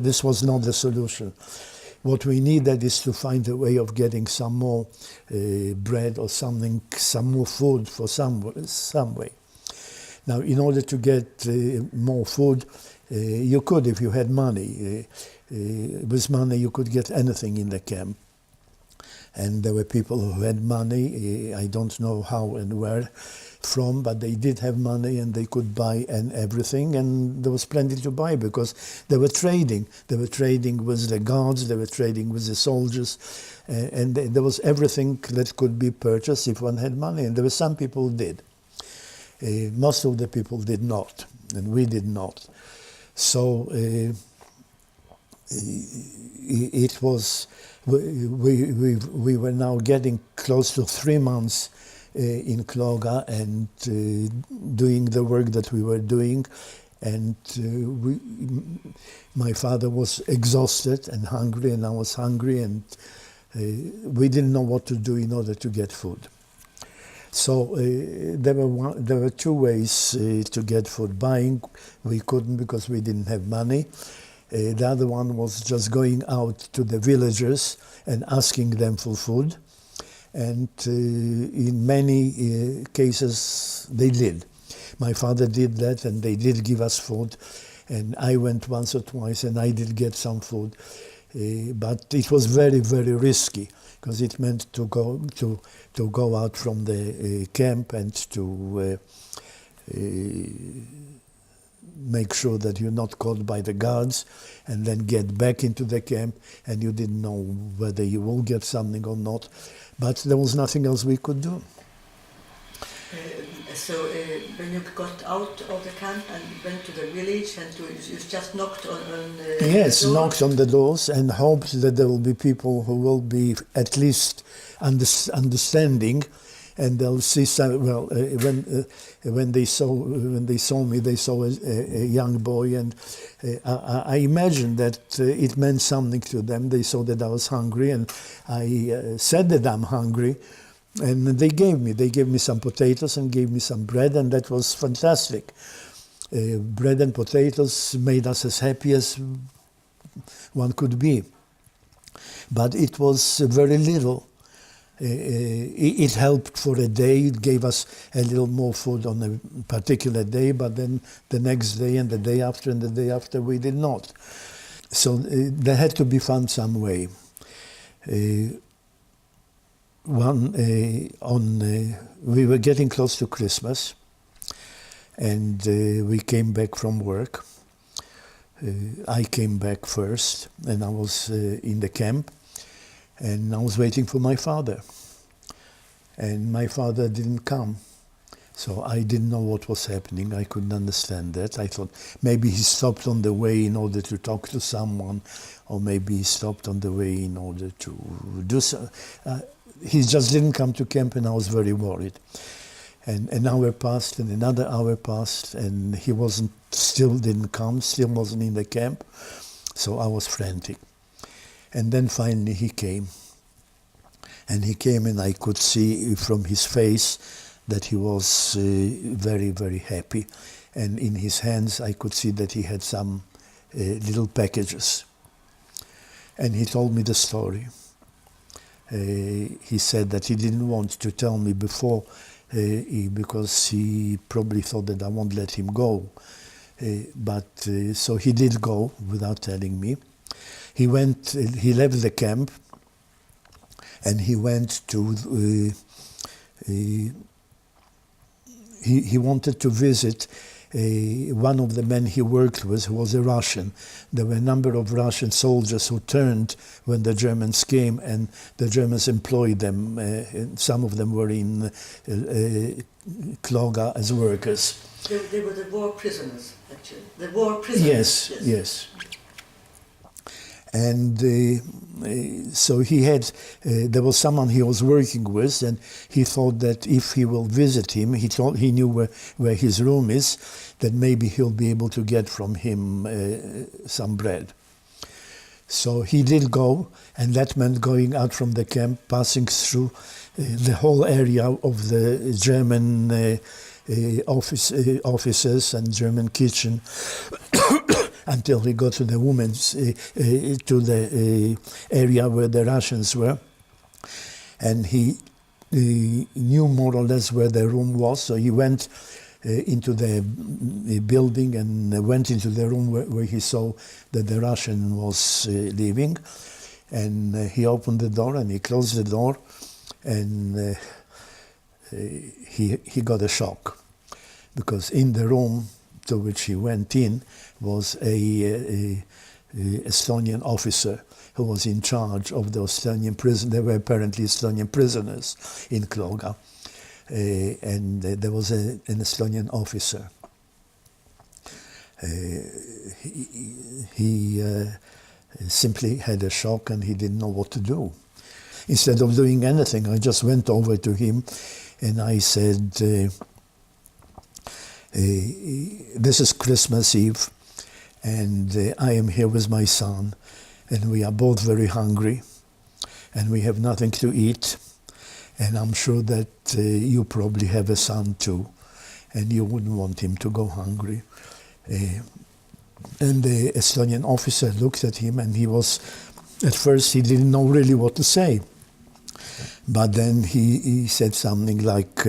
this was not the solution. What we needed is to find a way of getting some more bread or something, some more food for some way. Now, in order to get more food, you could, if you had money. With money, you could get anything in the camp. And there were people who had money. I don't know how and where from, but they did have money and they could buy everything, and there was plenty to buy because they were trading. They were trading with the guards, they were trading with the soldiers, and there was everything that could be purchased if one had money, and there were some people who did. Most of the people did not, and we did not. So it was, we were now getting close to 3 months in Kloga and doing the work that we were doing, and my father was exhausted and hungry, and I was hungry, and we didn't know what to do in order to get food. So there were two ways to get food. Buying, we couldn't because we didn't have money. The other one was just going out to the villagers and asking them for food. And in many cases, they did. My father did that, and they did give us food. And I went once or twice, and I did get some food. But it was very, very risky, because it meant to go out from the camp and to make sure that you're not caught by the guards, and then get back into the camp, and you didn't know whether you will get something or not. But there was nothing else we could do. So when you got out of the camp and went to the village, and you just knocked on yes, the door? knocked on the doors and hoped that there will be people who will be at least understanding and they'll see some. Well, when they saw me, they saw a young boy, and I imagined that it meant something to them. They saw that I was hungry, and I said that I'm hungry, and they gave me some potatoes and gave me some bread, and that was fantastic. Bread and potatoes made us as happy as one could be. But it was very little. It helped for a day. It gave us a little more food on a particular day, but then the next day and the day after and the day after we did not. So there had to be found some way. We were getting close to Christmas, and we came back from work. I came back first, and I was in the camp, and I was waiting for my father. And my father didn't come. So I didn't know what was happening. I couldn't understand that. I thought maybe he stopped on the way in order to talk to someone, or maybe he stopped on the way in order to do so. He just didn't come to camp, and I was very worried. And an hour passed, and another hour passed, and he still didn't come, still wasn't in the camp. So I was frantic. And then finally he came. And he came, and I could see from his face that he was very, very happy. And in his hands I could see that he had some little packages. And he told me the story. He said that he didn't want to tell me before because he probably thought that I won't let him go. So he did go without telling me. He left the camp, and he went to, he wanted to visit one of the men he worked with, who was a Russian. There were a number of Russian soldiers who turned when the Germans came, and the Germans employed them. Some of them were in Kloga as workers. They were the war prisoners, actually. The war prisoners. Yes. And so he had, there was someone he was working with, and he thought that if he will visit him, he knew where his room is, that maybe he'll be able to get from him some bread. So he did go, and that meant going out from the camp, passing through the whole area of the German offices and German kitchen until he got to the women's, to the area where the Russians were. And he knew more or less where the room was, so he went into the building and went into the room where he saw that the Russian was living. And he opened the door and he closed the door, and he got a shock, because in the room to which he went in was a Estonian officer who was in charge of the Estonian prison. There were apparently Estonian prisoners in Kloga, and there was an Estonian officer. He simply had a shock, and he didn't know what to do. Instead of doing anything, I just went over to him and I said, this is Christmas Eve, and I am here with my son, and we are both very hungry, and we have nothing to eat, and I'm sure that you probably have a son too, and you wouldn't want him to go hungry. And the Estonian officer looked at him, and at first he didn't know really what to say. But then he said something like,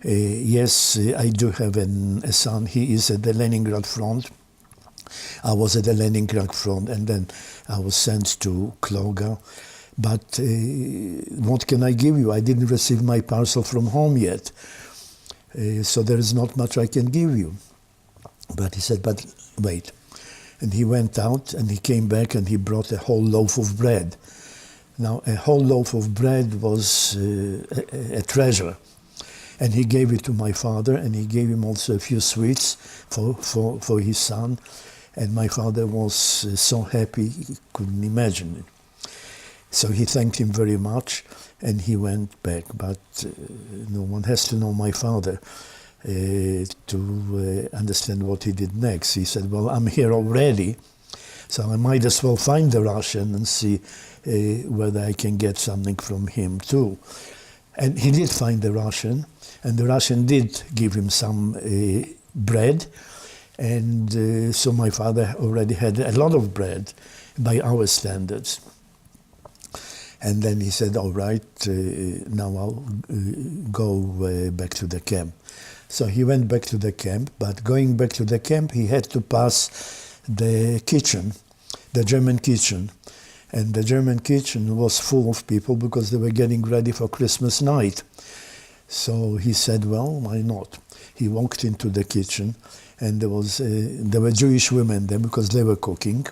yes, I do have a son. He is at the Leningrad front. I was at the Leningrad front, and then I was sent to Kloga. But what can I give you? I didn't receive my parcel from home yet. So there is not much I can give you. But he said, but wait. And he went out, and he came back, and he brought a whole loaf of bread. Now, a whole loaf of bread was a treasure. And he gave it to my father, and he gave him also a few sweets for his son. And my father was so happy he couldn't imagine it. So he thanked him very much, and he went back. But no one has to know my father to understand what he did next. He said, well, I'm here already, so I might as well find the Russian and see whether I can get something from him too. And he did find the Russian, and the Russian did give him some bread. And so my father already had a lot of bread by our standards. And then he said, all right, now I'll go back to the camp. So he went back to the camp, but going back to the camp, he had to pass the kitchen, the German kitchen. And the German kitchen was full of people because they were getting ready for Christmas night. So he said, well, why not? He walked into the kitchen, and there were Jewish women there because they were cooking.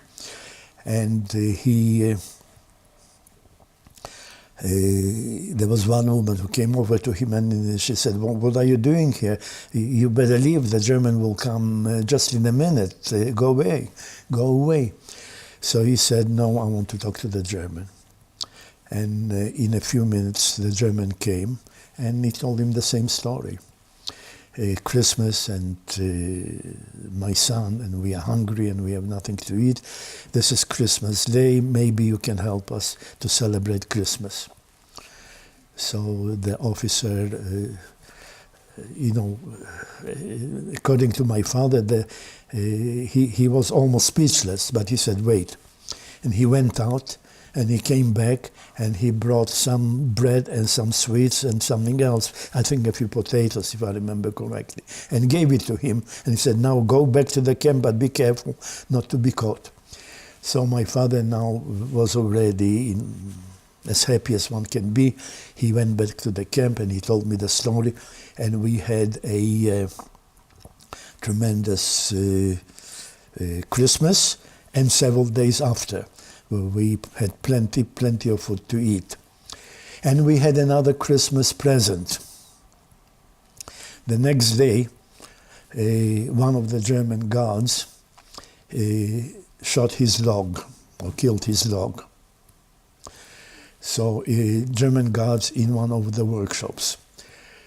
And there was one woman who came over to him, and she said, well, what are you doing here? You better leave, the German will come just in a minute. Go away, go away. So he said, no, I want to talk to the German. And in a few minutes, the German came, and he told him the same story. Christmas and my son, and we are hungry and we have nothing to eat. This is Christmas Day, maybe you can help us to celebrate Christmas. So the officer, according to my father, he was almost speechless, but he said, wait. And he went out, and he came back, and he brought some bread and some sweets and something else, I think a few potatoes, if I remember correctly, and gave it to him. And he said, now go back to the camp, but be careful not to be caught. So my father now was already as happy as one can be. He went back to the camp, and he told me the story, and we had a tremendous Christmas, and several days after. We had plenty of food to eat. And we had another Christmas present. The next day, one of the German guards shot his dog, or killed his dog. So German guards in one of the workshops.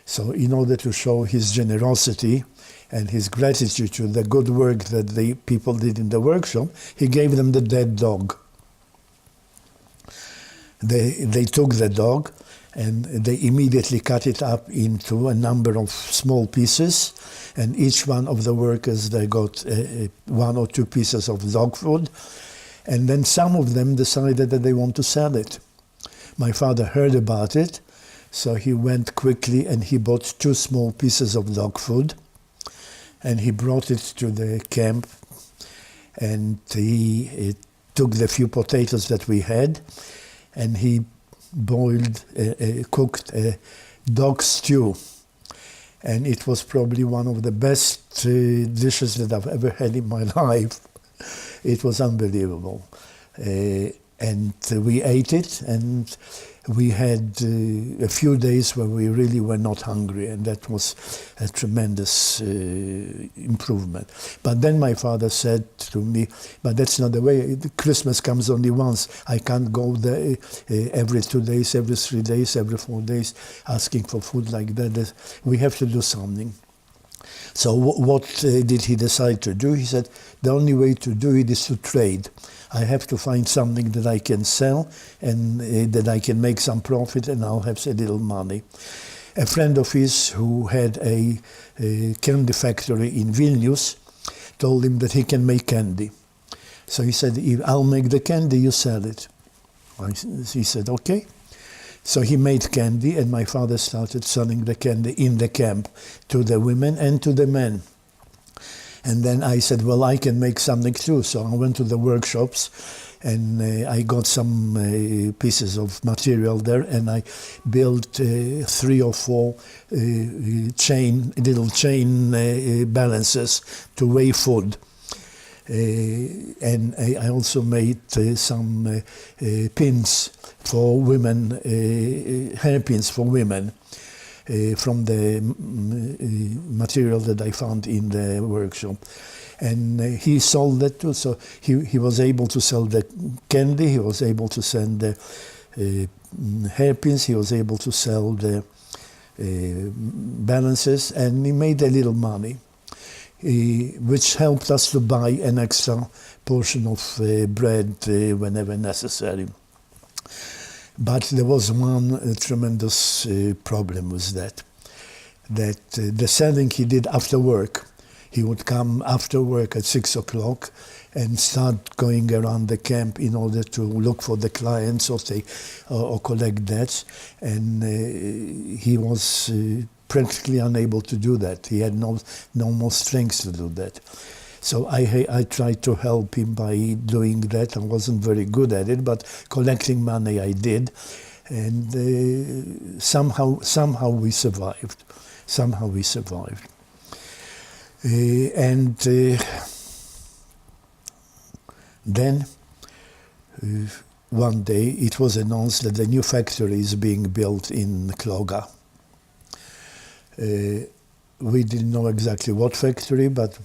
So in order to show his generosity and his gratitude to the good work that the people did in the workshop, he gave them the dead dog. They took the dog, and they immediately cut it up into a number of small pieces, and each one of the workers, they got 1 or 2 pieces of dog food, and then some of them decided that they want to sell it. My father heard about it, so he went quickly and he bought 2 small pieces of dog food, and he brought it to the camp, and he took the few potatoes that we had, and he cooked a dog stew. And it was probably one of the best dishes that I've ever had in my life. It was unbelievable. And we ate it, and we had a few days where we really were not hungry, and that was a tremendous improvement. But then my father said to me, but that's not the way, Christmas comes only once. I can't go there every 2 days, every 3 days, every 4 days, asking for food like that. We have to do something. So what did he decide to do? He said, the only way to do it is to trade. I have to find something that I can sell and that I can make some profit, and I'll have a little money. A friend of his who had a candy factory in Vilnius told him that he can make candy. So he said, I'll make the candy, you sell it. He said, okay. So he made candy, and my father started selling the candy in the camp to the women and to the men. And then I said, well, I can make something too. So I went to the workshops, and I got some pieces of material there, and I built 3 or 4 little chain balances to weigh food. And I also made some pins for women, hairpins for women, from the material that I found in the workshop. And he sold that too, so he was able to sell the candy, he was able to send the hairpins. He was able to sell the balances, and he made a little money, which helped us to buy an extra portion of bread whenever necessary. But there was one tremendous problem with that the selling he did after work. He would come after work at 6 o'clock and start going around the camp in order to look for the clients or collect debts. And he was practically unable to do that. He had no more strength to do that. So I tried to help him by doing that. I wasn't very good at it, but collecting money I did. And somehow we survived. Somehow we survived. Then one day it was announced that the new factory is being built in Kloga. We didn't know exactly what factory, but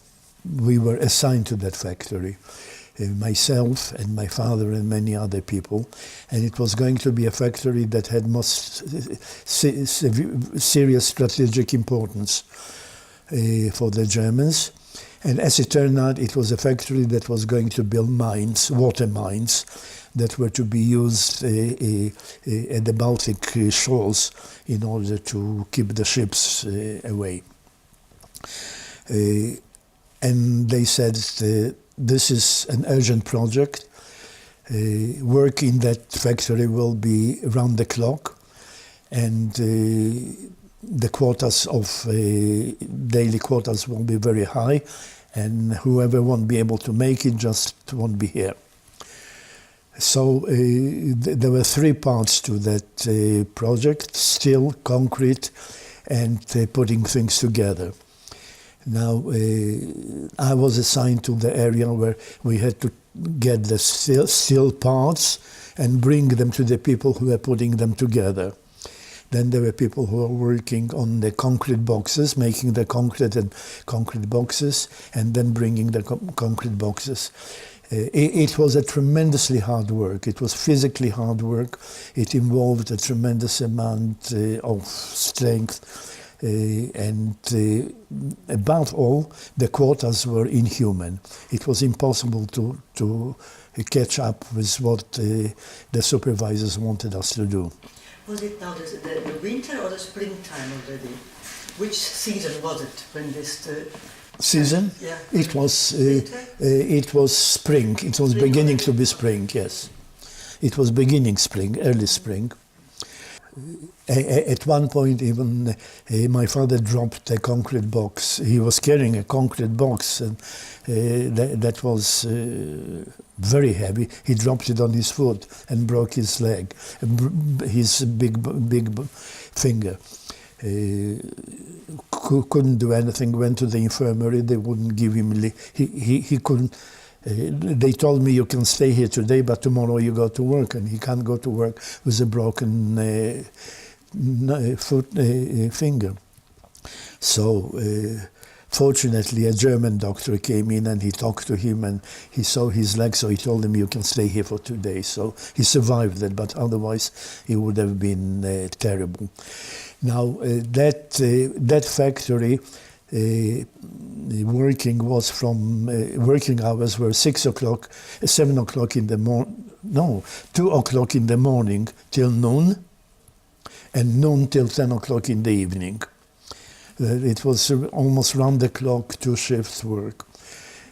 we were assigned to that factory. Myself and my father and many other people, and it was going to be a factory that had most serious strategic importance for the Germans. And as it turned out, it was a factory that was going to build mines, water mines, that were to be used at the Baltic shores in order to keep the ships away. And they said, this is an urgent project. Work in that factory will be round the clock, and the quotas of daily quotas will be very high, and whoever won't be able to make it just won't be here. So there were three parts to that project: steel, concrete, and putting things together. Now, I was assigned to the area where we had to get the steel parts and bring them to the people who were putting them together. Then there were people who were working on the concrete boxes, making the concrete boxes, and then bringing the concrete boxes. It was a tremendously hard work. It was physically hard work. It involved a tremendous amount of strength. And above all, the quotas were inhuman. It was impossible to catch up with what the supervisors wanted us to do. Was it now the winter or the springtime already? Which season was it when this... season? Yeah. It was spring. It was beginning to be spring, yes. It was beginning spring, early spring. At one point, even my father dropped a concrete box. He was carrying a concrete box, and that was very heavy. He dropped it on his foot and broke his leg, his big finger. Couldn't do anything. Went to the infirmary. They wouldn't give him. He couldn't. They told me, you can stay here today, but tomorrow you go to work, and he can't go to work with a broken finger. So fortunately, a German doctor came in and he talked to him, and he saw his leg, so he told him, you can stay here for 2 days. So he survived that, but otherwise it would have been terrible. Now that factory, working hours were 7 o'clock in the morning, 2 o'clock in the morning till noon, and noon till 10 o'clock in the evening. It was almost round the clock, 2 shifts work.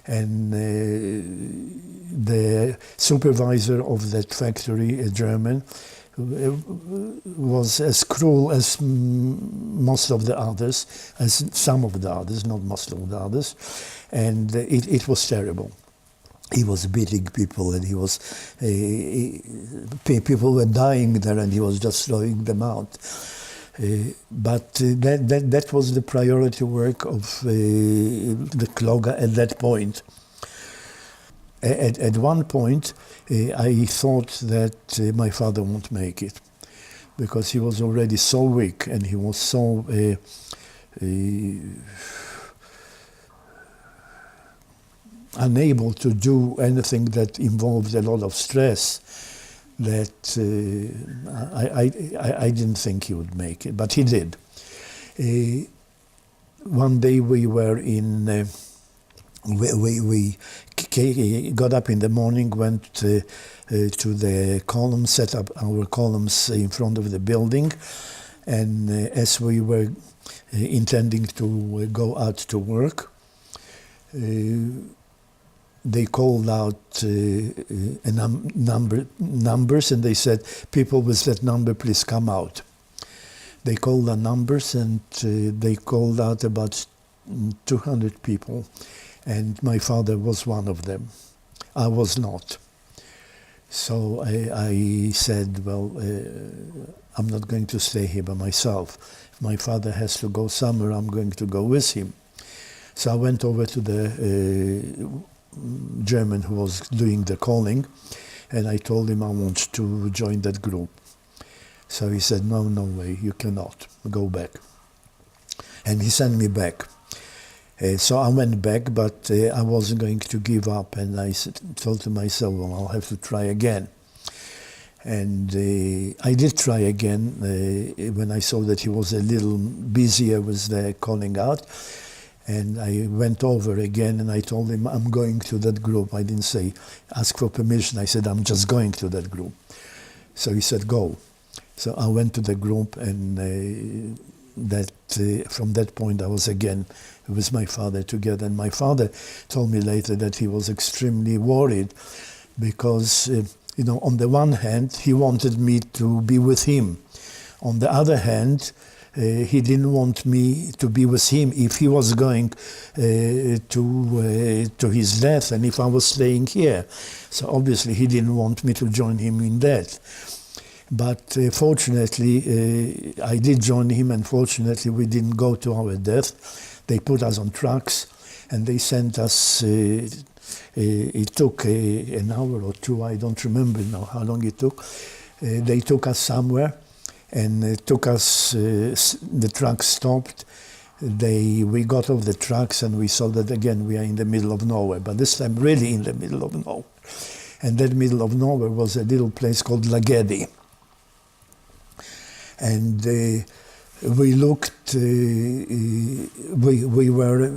And the supervisor of that factory, a German, was as cruel as most of the others, as some of the others, not most of the others, and it was terrible. He was beating people, and people were dying there, and he was just throwing them out. But that was the priority work of the Kloga at that point. At one point, I thought that my father won't make it, because he was already so weak, and he was so unable to do anything that involved a lot of stress, that I didn't think he would make it, but he did. One day we were in, we got up in the morning, went to the columns, set up our columns in front of the building, and as we were intending to go out to work, they called out numbers, and they said, people with that number, please come out. They called the numbers, and they called out about 200 people, and my father was one of them. I was not. So I said, well, I'm not going to stay here by myself. If my father has to go somewhere, I'm going to go with him. So I went over to the German who was doing the calling, and I told him I want to join that group. So he said, no, no way, you cannot, go back. And he sent me back. So I went back, but I wasn't going to give up, and I thought to myself, well, I'll have to try again. And I did try again when I saw that he was a little busier with the calling out. And I went over again, and I told him, I'm going to that group. I didn't say, ask for permission. I said, I'm just going to that group. So he said, go. So I went to the group, and from that point I was again with my father together. And my father told me later that he was extremely worried because, on the one hand, he wanted me to be with him. On the other hand, he didn't want me to be with him if he was going to his death and if I was staying here. So obviously he didn't want me to join him in that. But fortunately, I did join him, and fortunately we didn't go to our death. They put us on trucks, and they sent us, it took an hour or two, I don't remember now how long it took. They took us somewhere, and took us, the truck stopped. We got off the trucks, and we saw that again we are in the middle of nowhere, but this time really in the middle of nowhere. And that middle of nowhere was a little place called Lagedi. And we looked, we were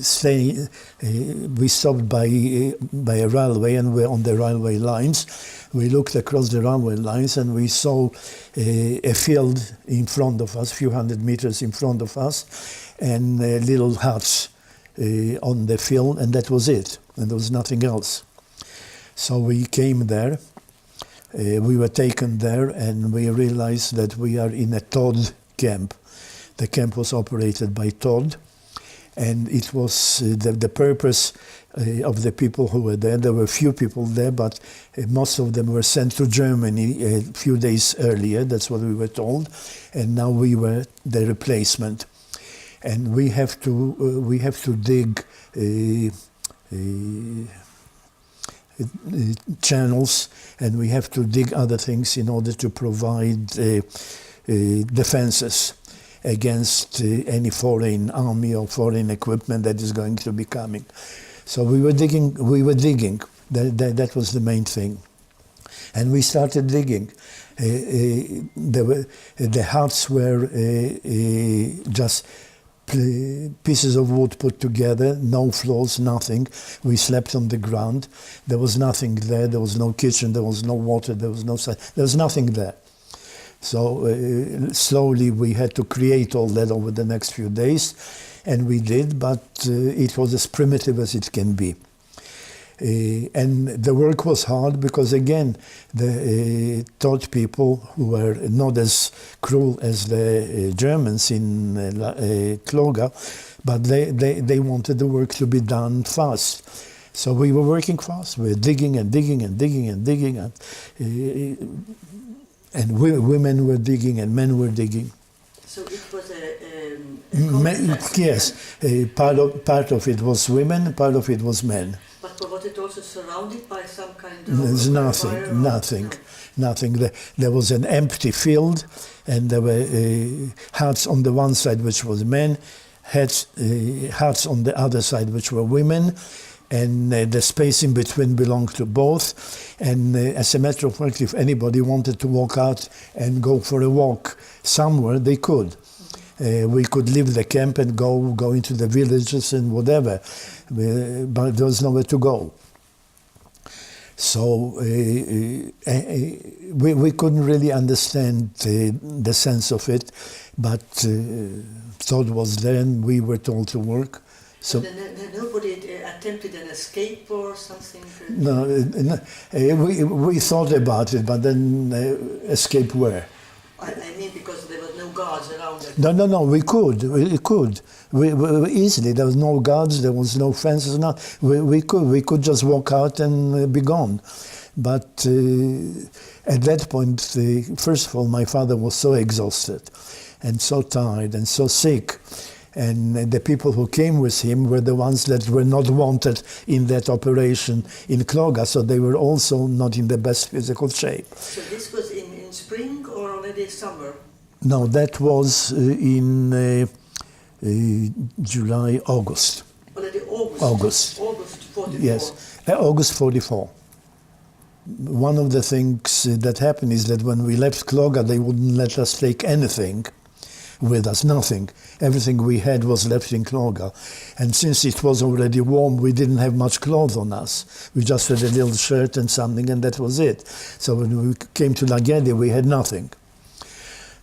staying, we stopped by a railway, and we're on the railway lines. We looked across the railway lines, and we saw a field in front of us, a few hundred meters in front of us, and little huts on the field, and that was it, and there was nothing else. So we came there. We were taken there, and we realized that we are in a Todd camp. The camp was operated by Todd, and it was the purpose of the people who were there. There were few people there, but most of them were sent to Germany a few days earlier. That's what we were told, and now we were the replacement. And we have to dig channels, and we have to dig other things in order to provide defenses against any foreign army or foreign equipment that is going to be coming. So we were digging. That was the main thing. And we started digging. The huts were just pieces of wood put together, no floors, nothing. We slept on the ground. There was nothing there. There was no kitchen. There was no water. There was nothing there. So slowly we had to create all that over the next few days, and we did, but it was as primitive as it can be. And the work was hard because, again, the Todd people, who were not as cruel as the Germans in Kloga, but they wanted the work to be done fast. So we were working fast. We were digging and digging and digging and digging, and women were digging and men were digging. So it was yes, part of it was women, part of it was men. But was it also surrounded by some kind of... There's nothing. There was an empty field, and there were huts on the one side which was men, huts on the other side which were women, and the space in between belonged to both. And as a matter of fact, if anybody wanted to walk out and go for a walk somewhere, they could. We could leave the camp and go into the villages and whatever, but there was nowhere to go. So we couldn't really understand the sense of it, but thought was there, and we were told to work. So nobody attempted an escape or something? No, we thought about it, but then escape where? I mean, because there were no guards around it. No, we could. We easily. There was no guards, there was no fences, we could just walk out and be gone. But at that point, first of all, my father was so exhausted and so tired and so sick. And the people who came with him were the ones that were not wanted in that operation in Kloga, so they were also not in the best physical shape. So this was in spring or already summer? No, that was in July, August. Already August? August 44? Yes, August 44. One of the things that happened is that when we left Kloga, they wouldn't let us take anything with us, nothing. Everything we had was left in Kloga. And since it was already warm, we didn't have much clothes on us. We just had a little shirt and something, and that was it. So when we came to Lagedi, we had nothing.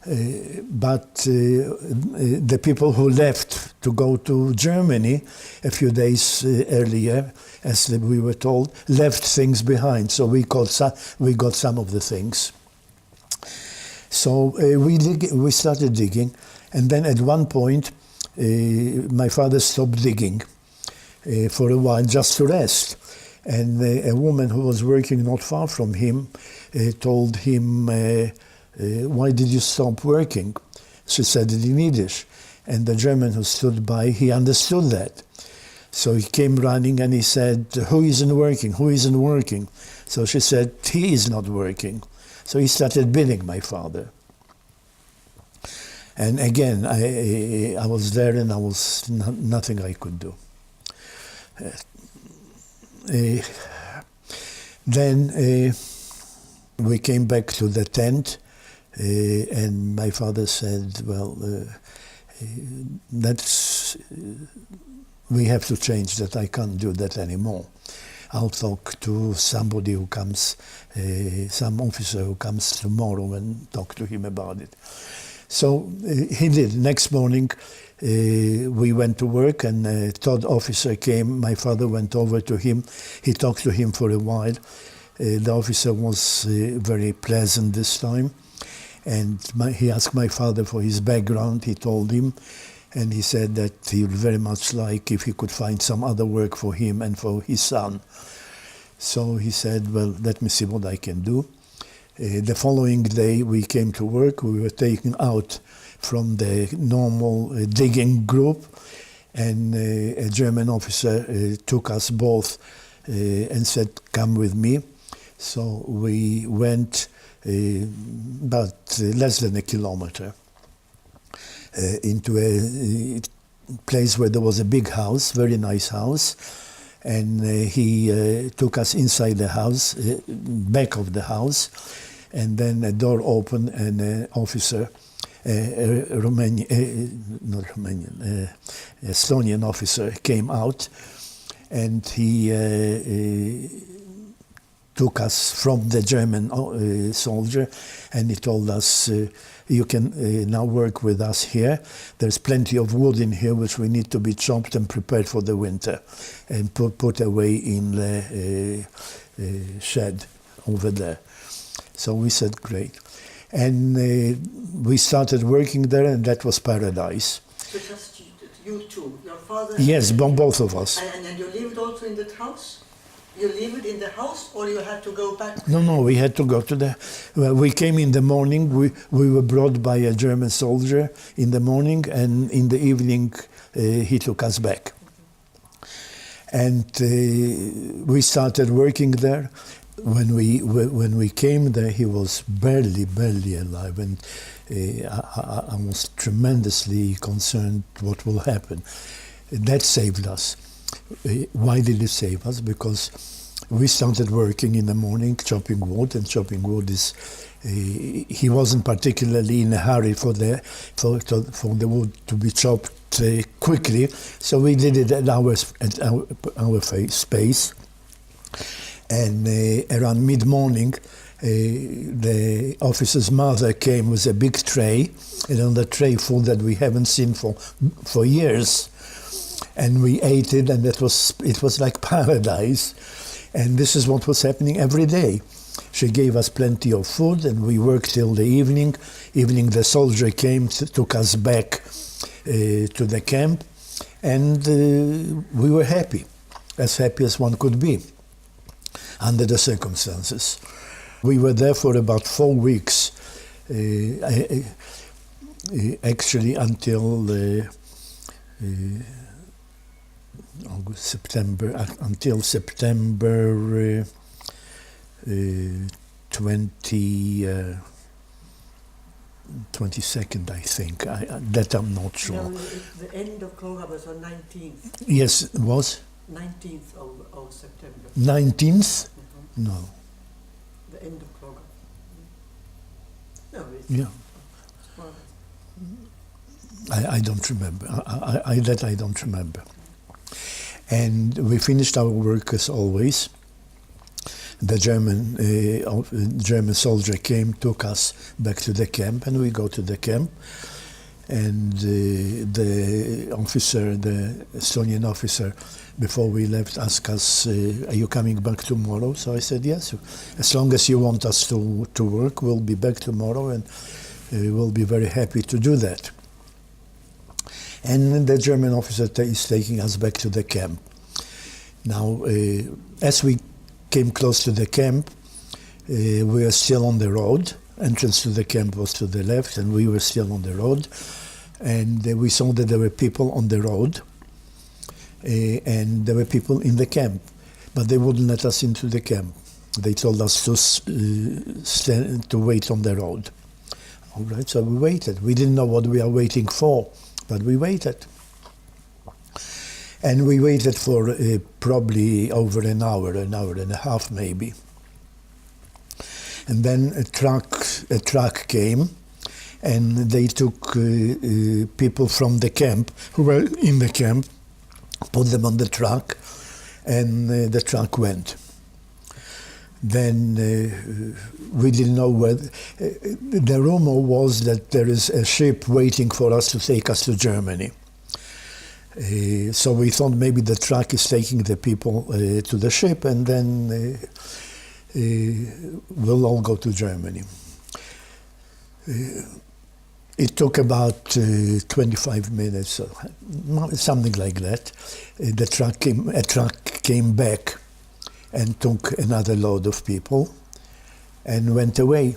But the people who left to go to Germany a few days earlier, as we were told, left things behind. So we got some of the things. So we started digging, and then at one point my father stopped digging for a while just to rest. And a woman who was working not far from him told him, why did you stop working? She said it in Yiddish. And the German who stood by, he understood that. So he came running and he said, who isn't working? Who isn't working? So she said, he is not working. So he started beating my father. And again, I was there and I was nothing I could do. Then we came back to the tent and my father said, well, we have to change that. I can't do that anymore. I'll talk to somebody who comes, some officer who comes tomorrow and talk to him about it. So he did. Next morning we went to work and a third officer came. My father went over to him. He talked to him for a while. The officer was very pleasant this time. And he asked my father for his background. He told him. And he said that he would very much like if he could find some other work for him and for his son. So he said, well, let me see what I can do. The following day we came to work. We were taken out from the normal digging group, and a German officer took us both and said, come with me. So we went about less than a kilometer into a place where there was a big house, very nice house, and he took us inside the house, back of the house, and then a door opened and an officer, Estonian officer came out, and he took us from the German soldier, and he told us, you can now work with us here. There's plenty of wood in here which we need to be chopped and prepared for the winter and put away in the shed over there. So we said, great. And we started working there, and that was paradise. So just you two, your father? Yes, both of us. And you lived also in that house? You lived in the house, or you had to go back? No, we had to go to the... we came in the morning. We were brought by a German soldier in the morning, and in the evening he took us back. And we started working there. When we came there, he was barely alive, and I was tremendously concerned what will happen. That saved us. Why did it save us? Because we started working in the morning, chopping wood, and chopping wood is. He wasn't particularly in a hurry for the wood to be chopped quickly, so we did it at our space. And around mid-morning, the officer's mother came with a big tray, and on the tray food that we haven't seen for years, and we ate it, and it was like paradise. And this is what was happening every day. She gave us plenty of food, and we worked till the evening. Evening, the soldier came, took us back to the camp, and we were happy as one could be under the circumstances. We were there for about 4 weeks, actually until September 22nd, I think. That I'm not sure. No, the end of program was on 19th. Yes, it was? 19th of September. 19th? No. The end of program. No, it's... Yeah. Well, I don't remember. I don't remember. And we finished our work as always. The German soldier came, took us back to the camp, and we go to the camp. And the officer, the Estonian officer, before we left, asked us, "Are you coming back tomorrow?" So I said, "Yes. As long as you want us to work, we'll be back tomorrow, and we'll be very happy to do that." And the German officer is taking us back to the camp. Now, as we came close to the camp, we were still on the road. Entrance to the camp was to the left, and we were still on the road. And we saw that there were people on the road, and there were people in the camp, but they wouldn't let us into the camp. They told us to wait on the road. All right, so we waited. We didn't know what we are waiting for, but we waited. And we waited for probably over an hour and a half maybe. And then a truck came, and they took people from the camp who were in the camp, put them on the truck, and the truck went. Then we didn't know where. The rumor was that there is a ship waiting for us to take us to Germany. So we thought maybe the truck is taking the people to the ship, and then we'll all go to Germany. It took about 25 minutes, something like that. A truck came back and took another load of people and went away.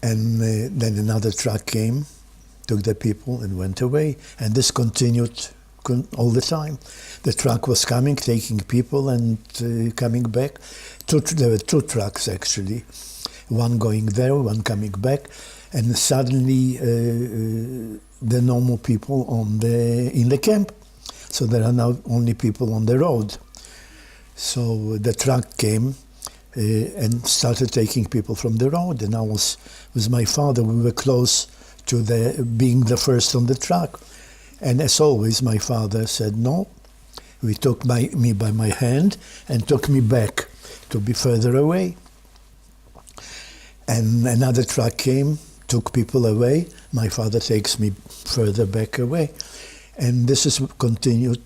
And then another truck came, took the people and went away. And this continued all the time. The truck was coming, taking people and coming back. There were 2 trucks actually, one going there, one coming back. And suddenly the normal people in the camp. So there are now only people on the road. So the truck came and started taking people from the road. And I was with my father. We were close to being the first on the truck. And as always, my father said no. He took me by my hand and took me back to be further away. And another truck came, took people away. My father takes me further back away. And this is continued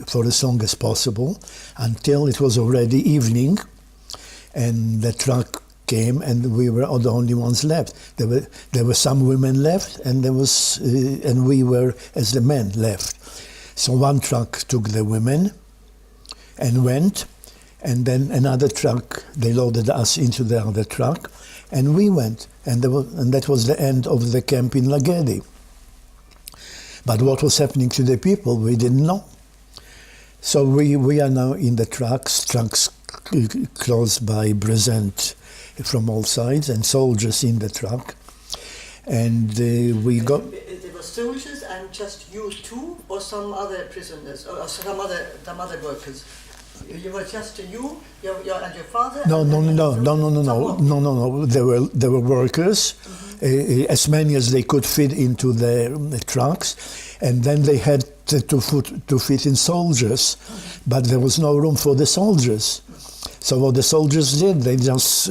for as long as possible until it was already evening, and the truck came, and we were the only ones left. There were some women left, and and we were as the men left. So one truck took the women and went, and then another truck, they loaded us into the other truck, and we went, and that was the end of the camp in Lagedi. But what was happening to the people, we didn't know. So we are now in the trucks close by Brezent from all sides, and soldiers in the truck. And we got... There were soldiers and just you two, or some other prisoners, or some other workers? You were just you, and your father. No. Someone. No. There were workers, as many as they could fit into the trucks, and then they had to fit in soldiers, but there was no room for the soldiers. So what the soldiers did, they just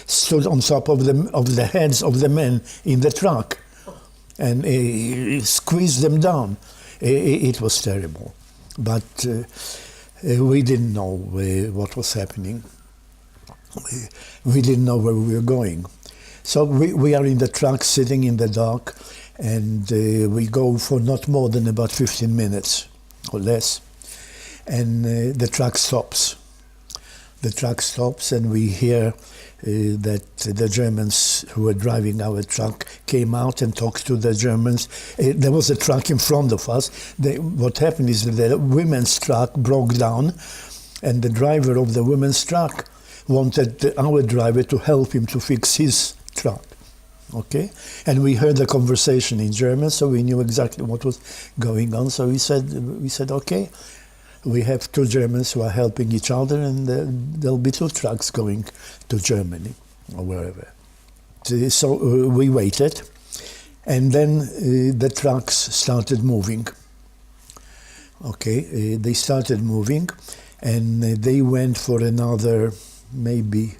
stood on top of the heads of the men in the truck and squeezed them down. It was terrible, but we didn't know what was happening. We didn't know where we were going. So we are in the truck, sitting in the dark, and we go for not more than about 15 minutes or less, and the truck stops. The truck stops, and we hear that the Germans who were driving our truck came out and talked to the Germans. There was a truck in front of us. What happened is that the women's truck broke down, and the driver of the women's truck wanted our driver to help him to fix his truck. Okay? And we heard the conversation in German, so we knew exactly what was going on. So we said, okay, we have two Germans who are helping each other, and there'll be two trucks going to Germany or wherever. So we waited, and then the trucks started moving. Okay, they started moving, and they went for another maybe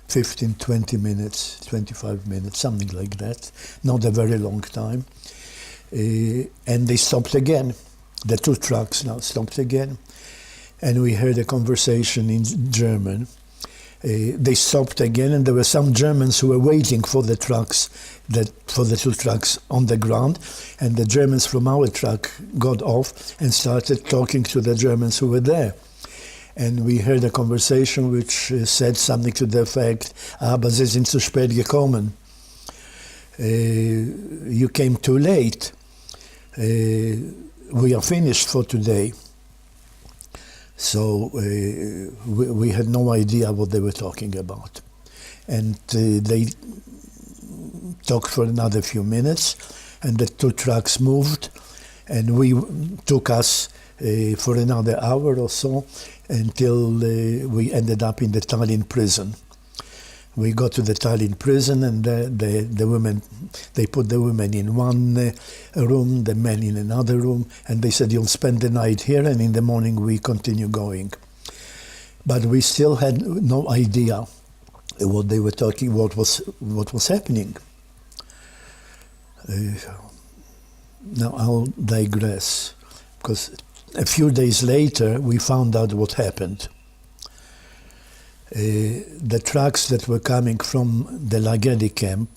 15, 20 minutes, 25 minutes, something like that. Not a very long time. And they stopped again. The two trucks now stopped again, and we heard a conversation in German. They stopped again, and there were some Germans who were waiting for the trucks, for the two trucks on the ground, and the Germans from our truck got off and started talking to the Germans who were there. And we heard a conversation which said something to the effect, aber Sie sind zu spät gekommen. You came too late. We are finished for today. So we had no idea what they were talking about. And they talked for another few minutes, and the two trucks moved, and we took us for another hour or so until we ended up in the Tallinn prison. We got to the Tallinn prison, and the women, they put the women in one room, the men in another room, and they said, you'll spend the night here, and in the morning we continue going. But we still had no idea what they were talking, what was happening. Now I'll digress, because a few days later we found out what happened. The trucks that were coming from the Lagedi camp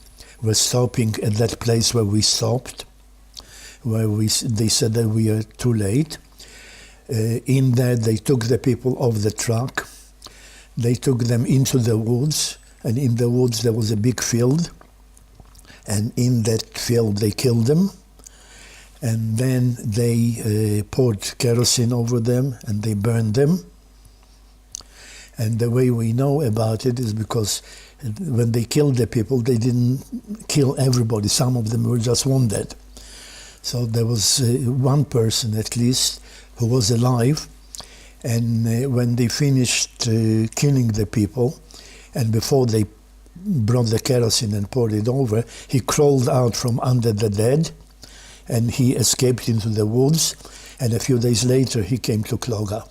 were stopping at that place where we stopped, where they said that we are too late. In there they took the people off the truck, they took them into the woods, and in the woods there was a big field, and in that field they killed them, and then they poured kerosene over them and they burned them. And the way we know about it is because when they killed the people, they didn't kill everybody. Some of them were just wounded. So there was one person at least who was alive, and when they finished killing the people, and before they brought the kerosene and poured it over, he crawled out from under the dead, and he escaped into the woods, and a few days later he came to Kloga.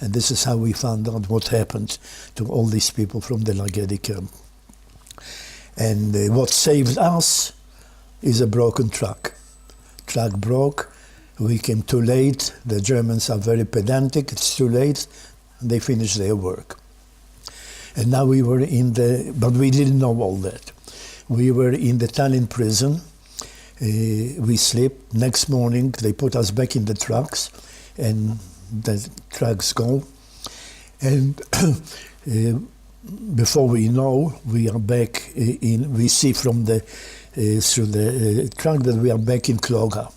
And this is how we found out what happened to all these people from the Lagedi camp. And what saved us is a broken truck. Truck broke, we came too late, the Germans are very pedantic, it's too late, and they finished their work. And now we were but we didn't know all that. We were in the Tallinn prison, we slept, next morning they put us back in the trucks, and the trucks go, and before we know, we are back we see from through the truck that we are back in Kloga,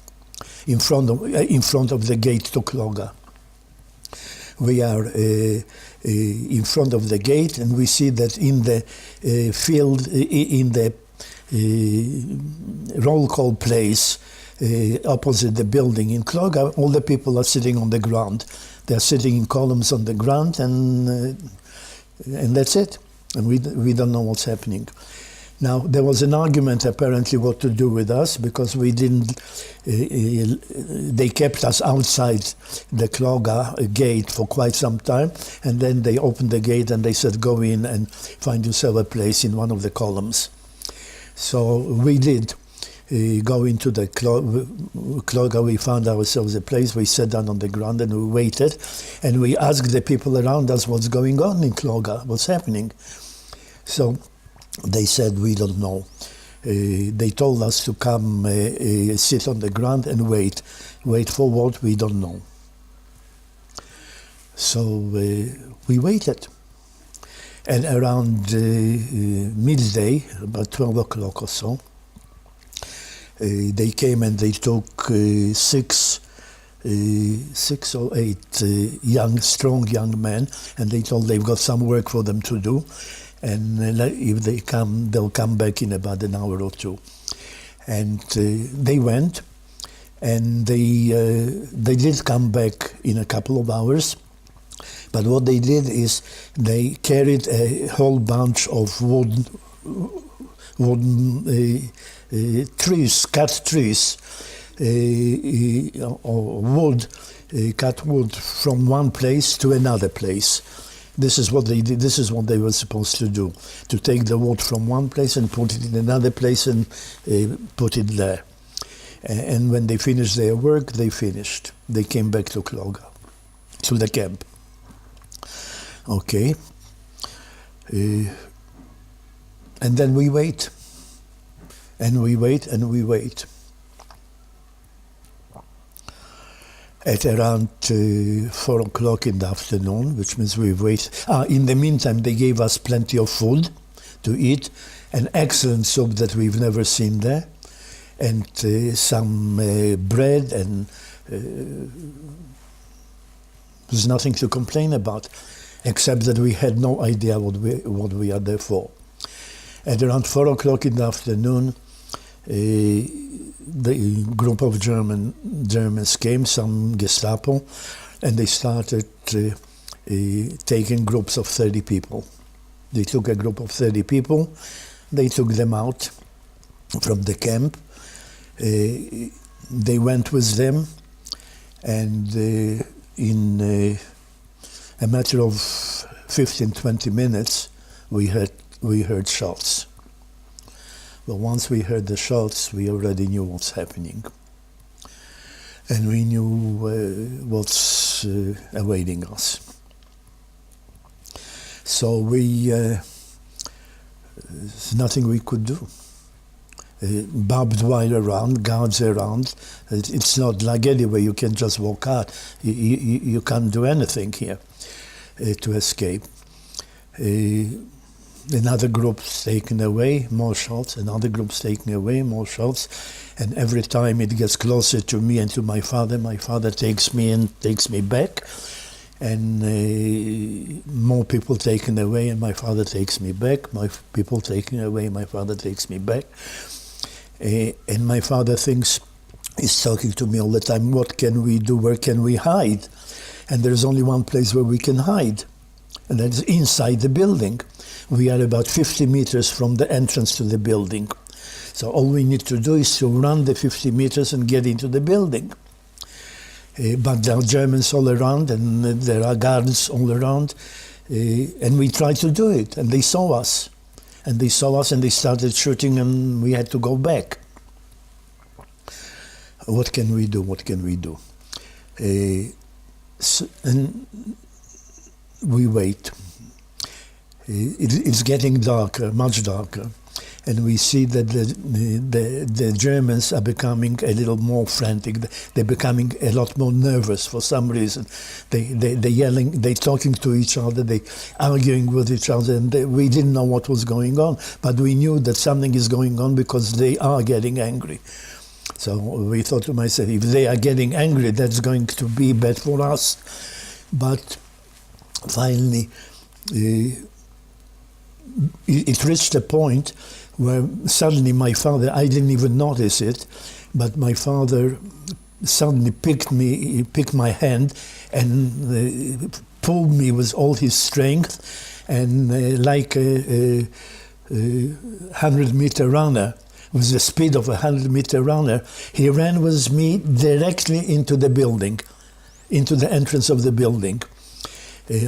in front of the gate to Kloga. We are in front of the gate, and we see that in the field, in the roll call place opposite the building in Kloga. All the people are sitting on the ground. They're sitting in columns on the ground, and that's it. And we don't know what's happening. Now, there was an argument apparently what to do with us, because we didn't, they kept us outside the Kloga gate for quite some time, and then they opened the gate and they said, go in and find yourself a place in one of the columns. So we did go into the Kloga. We found ourselves a place. We sat down on the ground and we waited, and we asked the people around us what's going on in Kloga, what's happening. So they said, we don't know. They told us to come sit on the ground and wait. Wait for what? We don't know. So we waited. And around midday, about 12 o'clock or so, they came and they took six or eight strong young men, and they told they've got some work for them to do. And if they come, they'll come back in about an hour or two. And they went, and they did come back in a couple of hours. But what they did is they carried a whole bunch of wooden trees, cut trees, or wood, cut wood from one place to another place. This is what they did. This is what they were supposed to do: to take the wood from one place and put it in another place and put it there. And when they finished their work, they finished. They came back to Kloga, to the camp. Okay. And then we wait. And we wait and we wait. At around 4 o'clock in the afternoon, which means we wait. In the meantime, they gave us plenty of food to eat, an excellent soup that we've never seen there, and some bread, and there's nothing to complain about, except that we had no idea what we are there for. At around 4 o'clock in the afternoon, the group of Germans came, some Gestapo, and they started taking groups of 30 people. They took a group of 30 people, they took them out from the camp, they went with them, and in a matter of 15-20 minutes, we heard shots. But once we heard the shots, we already knew what's happening. And we knew what's awaiting us. So there's nothing we could do. Barbed wire around, guards around. It's not like anywhere you can just walk out. You can't do anything here to escape. Another group's taken away, more shots, another group's taken away, more shots, and every time it gets closer to me and to my father takes me and takes me back, and more people taken away, and my father takes me back, my people taken away, my father takes me back, and my father thinks, he's talking to me all the time, what can we do, where can we hide? And there's only one place where we can hide, and that's inside the building. We are about 50 meters from the entrance to the building. So all we need to do is to run the 50 meters and get into the building. But there are Germans all around, and there are guards all around, and we tried to do it, and they saw us. And they saw us and they started shooting, and we had to go back. What can we do? What can we do? And we wait. It's getting darker, much darker, and we see that the Germans are becoming a little more frantic. They're becoming a lot more nervous for some reason. They're yelling, they're talking to each other, they're arguing with each other, and we didn't know what was going on, but we knew that something is going on because they are getting angry. So we thought to myself, if they are getting angry, that's going to be bad for us. But finally, it reached a point where suddenly my father, I didn't even notice it, but my father suddenly picked my hand and pulled me with all his strength, and like a 100-meter runner, with the speed of a 100-meter runner, he ran with me directly into the building, into the entrance of the building,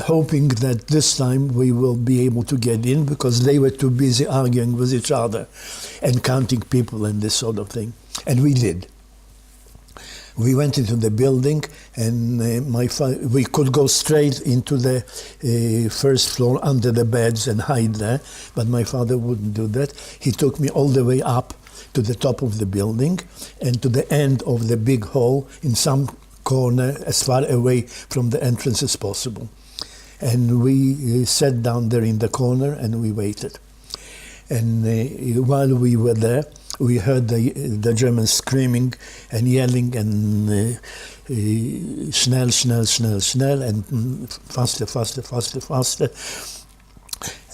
hoping that this time we will be able to get in, because they were too busy arguing with each other and counting people and this sort of thing. And we did. We went into the building, and we could go straight into the first floor under the beds and hide there, but my father wouldn't do that. He took me all the way up to the top of the building and to the end of the big hall in some corner as far away from the entrance as possible. And we sat down there in the corner and we waited. And while we were there, we heard the Germans screaming and yelling and schnell, schnell, schnell, schnell, and faster, faster, faster, faster.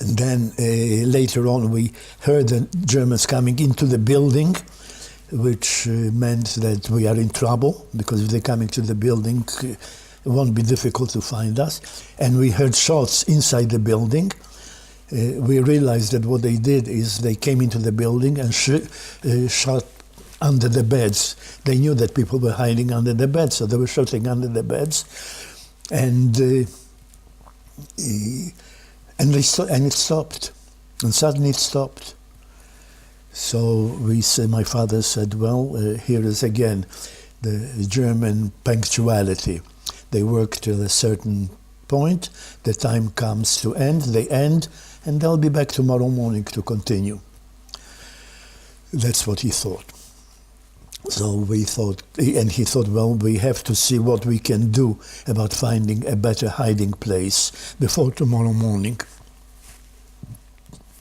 And then later on we heard the Germans coming into the building, which meant that we are in trouble, because if they come into the building, it won't be difficult to find us. And we heard shots inside the building. We realized that what they did is they came into the building and shot under the beds. They knew that people were hiding under the beds, so they were shooting under the beds, and it stopped, and suddenly it stopped. So my father said, well, here is again the German punctuality. They work till a certain point, the time comes to end, they end, and they'll be back tomorrow morning to continue. That's what he thought. So we thought, and he thought, well, we have to see what we can do about finding a better hiding place before tomorrow morning.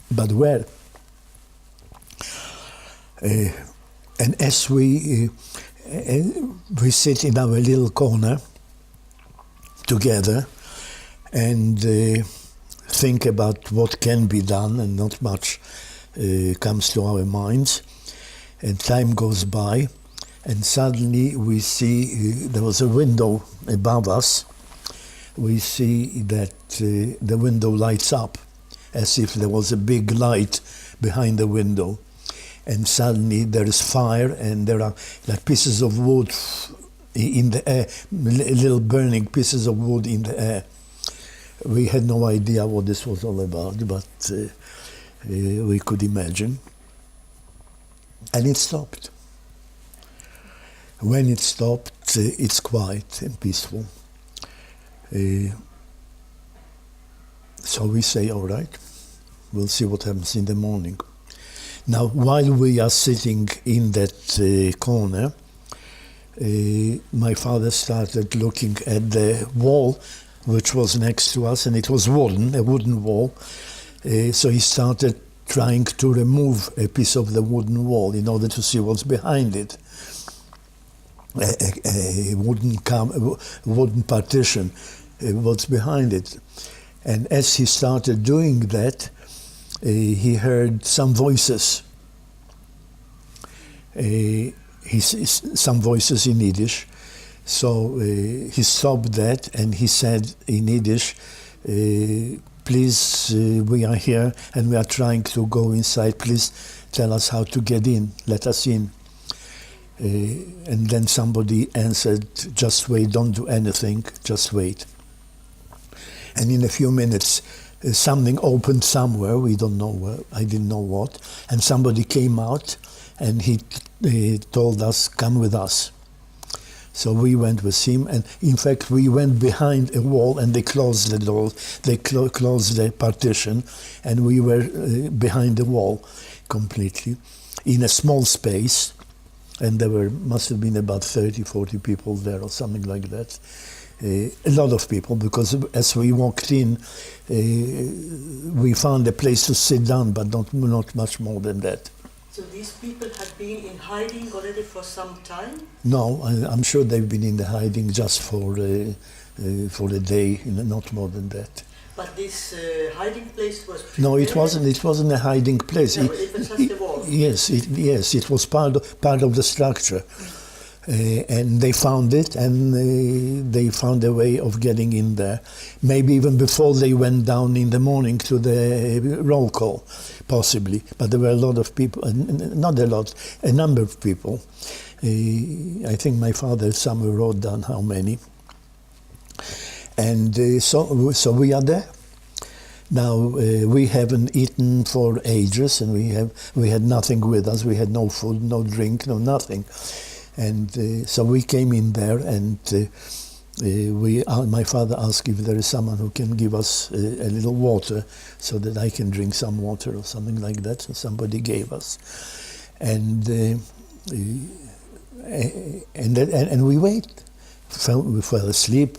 But where? And as we sit in our little corner together and think about what can be done, and not much comes to our minds, and time goes by, and suddenly we see there was a window above us. We see that the window lights up as if there was a big light behind the window, and suddenly there is fire, and there are like pieces of wood in the air, little burning pieces of wood in the air. We had no idea what this was all about, but we could imagine. And it stopped. When it stopped, it's quiet and peaceful. So we say, all right, we'll see what happens in the morning. Now, while we are sitting in that corner, my father started looking at the wall which was next to us, and it was wooden, a wooden wall. So he started trying to remove a piece of the wooden wall in order to see what's behind it. A wooden partition, what's behind it. And as he started doing that, he heard some voices. Some voices in Yiddish. So he stopped that and he said in Yiddish, please, we are here and we are trying to go inside. Please tell us how to get in. Let us in. And then somebody answered, just wait, don't do anything, just wait. And in a few minutes, something opened somewhere, we don't know where, I didn't know what, and somebody came out and he told us, come with us. So we went with him, and in fact we went behind a wall and they closed the door, they closed the partition, and we were behind the wall completely, in a small space, and there must have been about 30, 40 people there or something like that. A lot of people, because as we walked in, we found a place to sit down, but not much more than that. So these people had been in hiding already for some time? No, I'm sure they've been in the hiding just for a day, not more than that. But this hiding place was prepared? No, it wasn't. It wasn't a hiding place. No, it was just a wall. Yes, it was part of the structure, and they found it, and they found a way of getting in there. Maybe even before they went down in the morning to the roll call, possibly. But there were a lot of people, not a lot, a number of people. I think my father somewhere wrote down how many. And so we are there. Now we haven't eaten for ages, and we had nothing with us. We had no food, no drink, no nothing. And so we came in there, and my father asked if there is someone who can give us a little water, so that I can drink some water or something like that. So somebody gave us, and we wait. We fell asleep.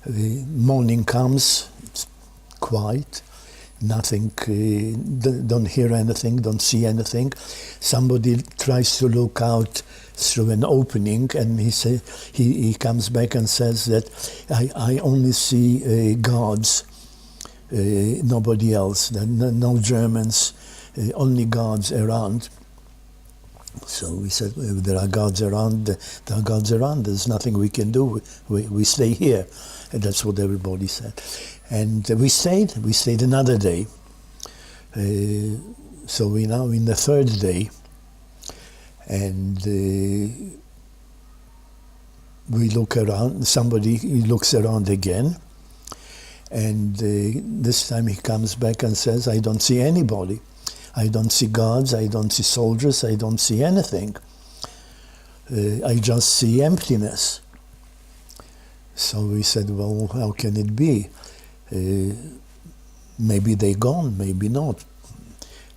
The morning comes, it's quiet, nothing, don't hear anything, don't see anything. Somebody tries to look out through an opening, and he comes back and says that I only see guards, nobody else, no Germans, only guards around. So we said, if there are guards around, there are guards around. There's nothing we can do. We stay here. And that's what everybody said. And we stayed another day. So we're now in the third day. And we look around. Somebody looks around again. And this time he comes back and says, I don't see anybody. I don't see guards, I don't see soldiers, I don't see anything. I just see emptiness. So we said, well, how can it be? Maybe they're gone, maybe not.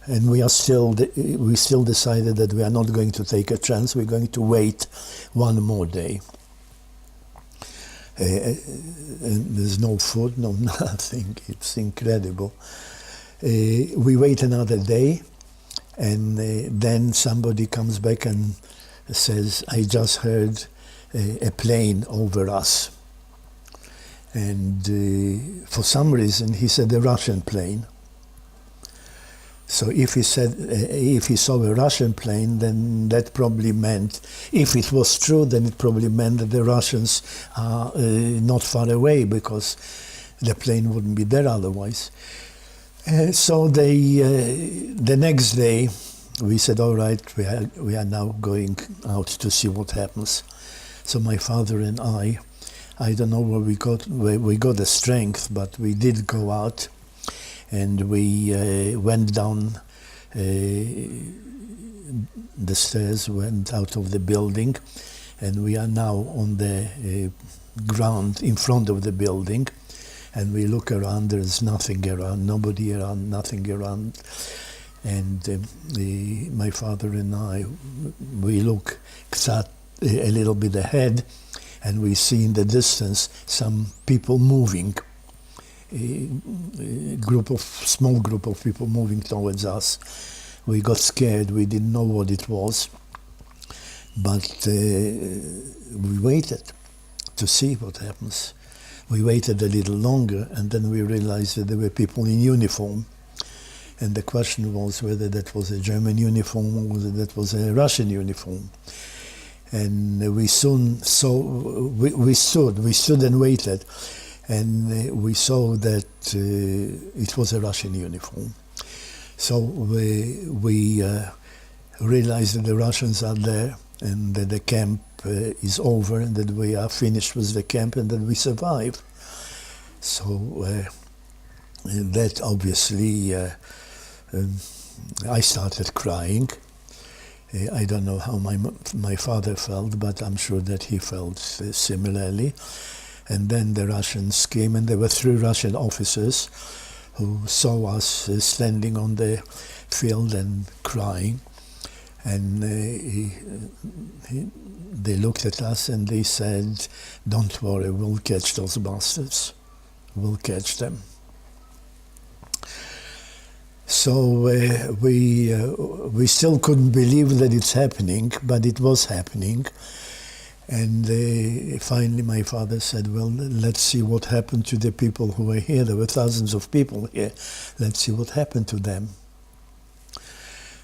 And we still decided that we are not going to take a chance, we're going to wait one more day. And there's no food, no nothing, it's incredible. We wait another day, and then somebody comes back and says, I just heard a plane over us. And for some reason he said a Russian plane. So if he saw a Russian plane, then that probably meant, if it was true, then it probably meant that the Russians are not far away, because the plane wouldn't be there otherwise. So the next day we said, all right, we are now going out to see what happens. So my father and I don't know where we got the strength, but we did go out, and we went down the stairs, went out of the building, and we are now on the ground in front of the building. And we look around, there's nothing around, nobody around, nothing around. And my father and I, we look a little bit ahead, and we see in the distance some people moving, a small group of people moving towards us. We got scared, we didn't know what it was, but we waited to see what happens. We waited a little longer, and then we realized that there were people in uniform. And the question was whether that was a German uniform or whether that was a Russian uniform. And we soon saw, we stood and waited, and we saw that it was a Russian uniform. So we realized that the Russians are there, and that the camp is over, and that we are finished with the camp, and that we survive. So that obviously, I started crying. I don't know how my father felt, but I'm sure that he felt similarly. And then the Russians came, and there were 3 Russian officers who saw us standing on the field and crying. And they looked at us and they said, don't worry, we'll catch those bastards. We'll catch them. So we still couldn't believe that it's happening, but it was happening. And finally my father said, well, let's see what happened to the people who were here. There were thousands of people here. Let's see what happened to them.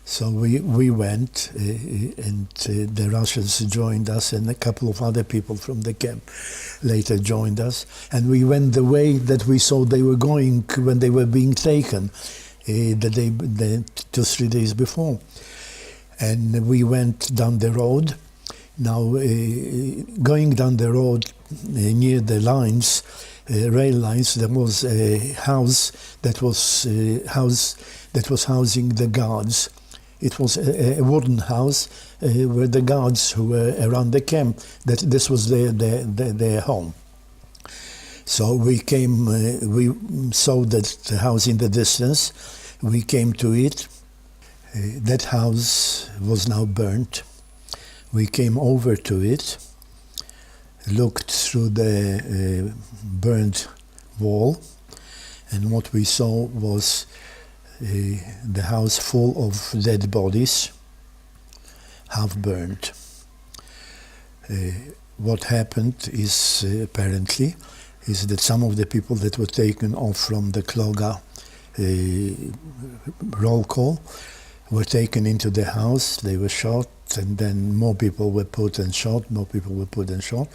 So we went, and the Russians joined us, and a couple of other people from the camp later joined us. And we went the way that we saw they were going when they were being taken, the 2-3 days before. And we went down the road. Now, going down the road near the lines, rail lines, there was a house that was housing the guards. It was a wooden house where the guards who were around the camp, that this was their home. So we came, we saw the house in the distance. We came to it. That house was now burnt. We came over to it, looked through the burnt wall, and what we saw was the house full of dead bodies, half burnt. What happened is apparently is that some of the people that were taken off from the Kloga roll call were taken into the house. They were shot, and then more people were put and shot. More people were put and shot,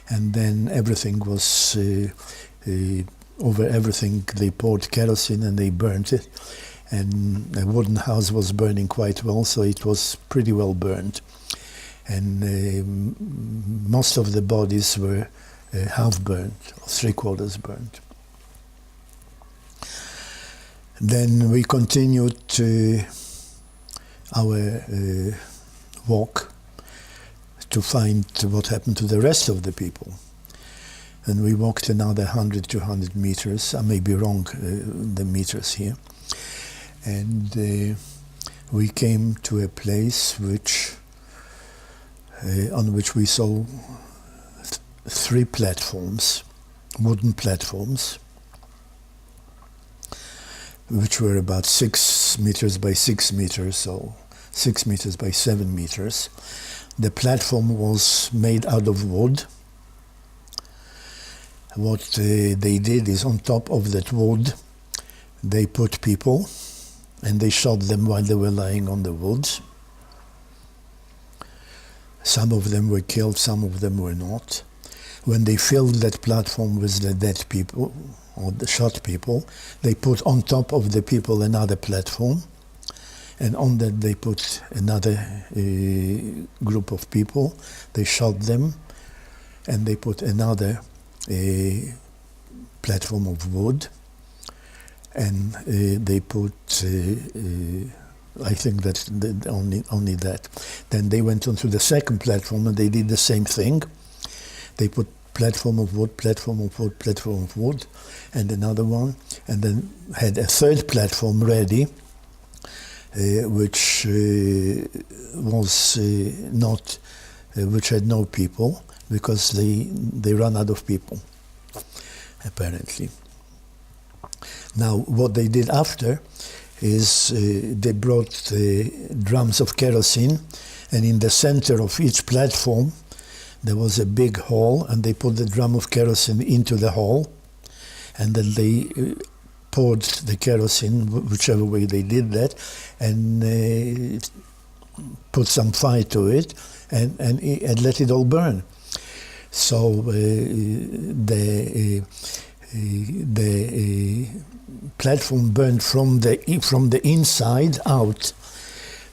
and then everything was over everything. They poured kerosene and they burnt it. And the wooden house was burning quite well, so it was pretty well burned. And most of the bodies were half burnt, or 3/4 burnt. Then we continued our walk to find what happened to the rest of the people. And we walked another 100-200 meters. I may be wrong, the meters here. And we came to a place on which we saw 3 platforms, wooden platforms, which were about 6 meters by 6 meters, so 6 meters by 7 meters. The platform was made out of wood. What they did is, on top of that wood, they put people, and they shot them while they were lying on the woods. Some of them were killed, some of them were not. When they filled that platform with the dead people, or the shot people, they put on top of the people another platform, and on that they put another group of people. They shot them, and they put another platform of wood, and they put, I think that's only that. Then they went on to the second platform, and they did the same thing. They put platform of wood, platform of wood, platform of wood, and another one, and then had a third platform ready, which was not, which had no people, because they ran out of people, apparently. Now, what they did after is they brought drums of kerosene, and in the center of each platform there was a big hole, and they put the drum of kerosene into the hole, and then they poured the kerosene, whichever way they did that, and put some fire to it, and let it all burn. So the platform burned from the inside out.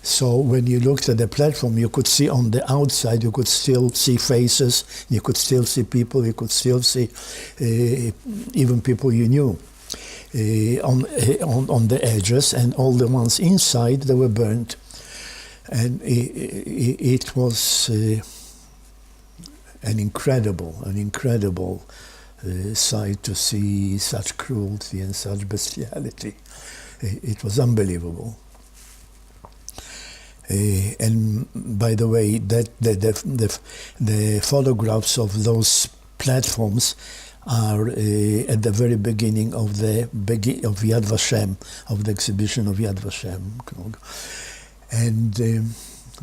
So when you looked at the platform, you could see on the outside, you could still see faces, you could still see people, you could still see even people you knew on the edges, and all the ones inside, they were burnt. And it was an incredible sight to see such cruelty and such bestiality. It was unbelievable. And by the way, that the photographs of those platforms are at the very beginning of Yad Vashem, of the exhibition of Yad Vashem. And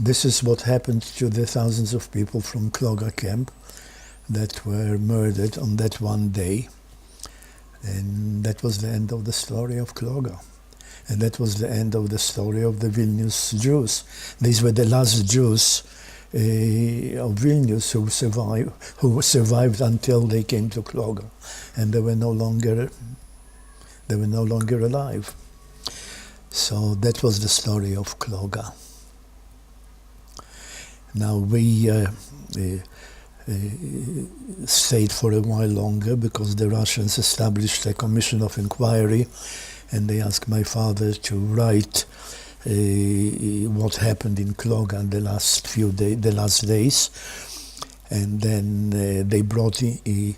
This is what happened to the thousands of people from Kloga camp that were murdered on that one day. And that was the end of the story of Kloga. And that was the end of the story of the Vilnius Jews. These were the last Jews of Vilnius who survived until they came to Kloga, and they were no longer alive. So that was the story of Kloga. Now we stayed for a while longer because the Russians established a commission of inquiry, and they asked my father to write what happened in Kloga in the last days, and then they brought a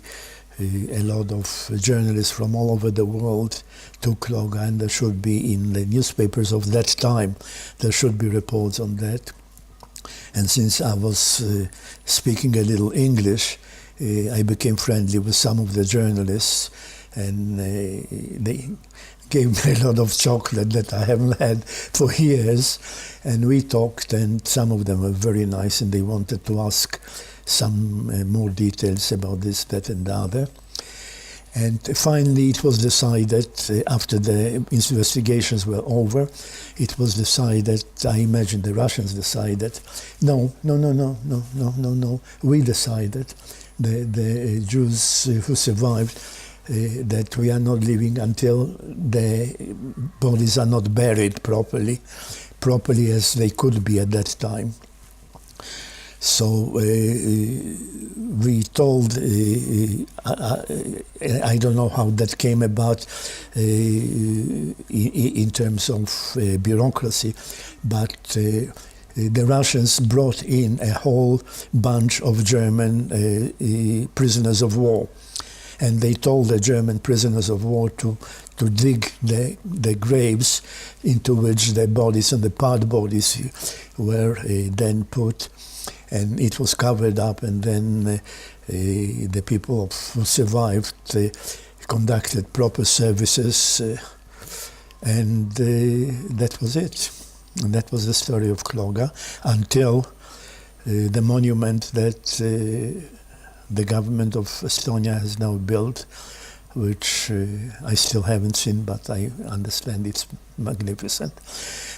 lot of journalists from all over the world to Kloga, and there should be in the newspapers of that time, there should be reports on that. And since I was speaking a little English, I became friendly with some of the journalists, and they gave me a lot of chocolate that I haven't had for years. And we talked, and some of them were very nice, and they wanted to ask some more details about this, that, and the other. And finally it was decided, after the investigations were over, it was decided, I imagine the Russians decided, no, we decided, the Jews who survived, that we are not leaving until the bodies are not buried properly as they could be at that time. So we told, I don't know how that came about in terms of bureaucracy, but the Russians brought in a whole bunch of German prisoners of war. And they told the German prisoners of war to dig the graves into which the bodies and the part bodies were then put. And it was covered up, and then the people who survived conducted proper services, and that was it. And that was the story of Kloga, until the monument that the government of Estonia has now built, which I still haven't seen, but I understand it's magnificent.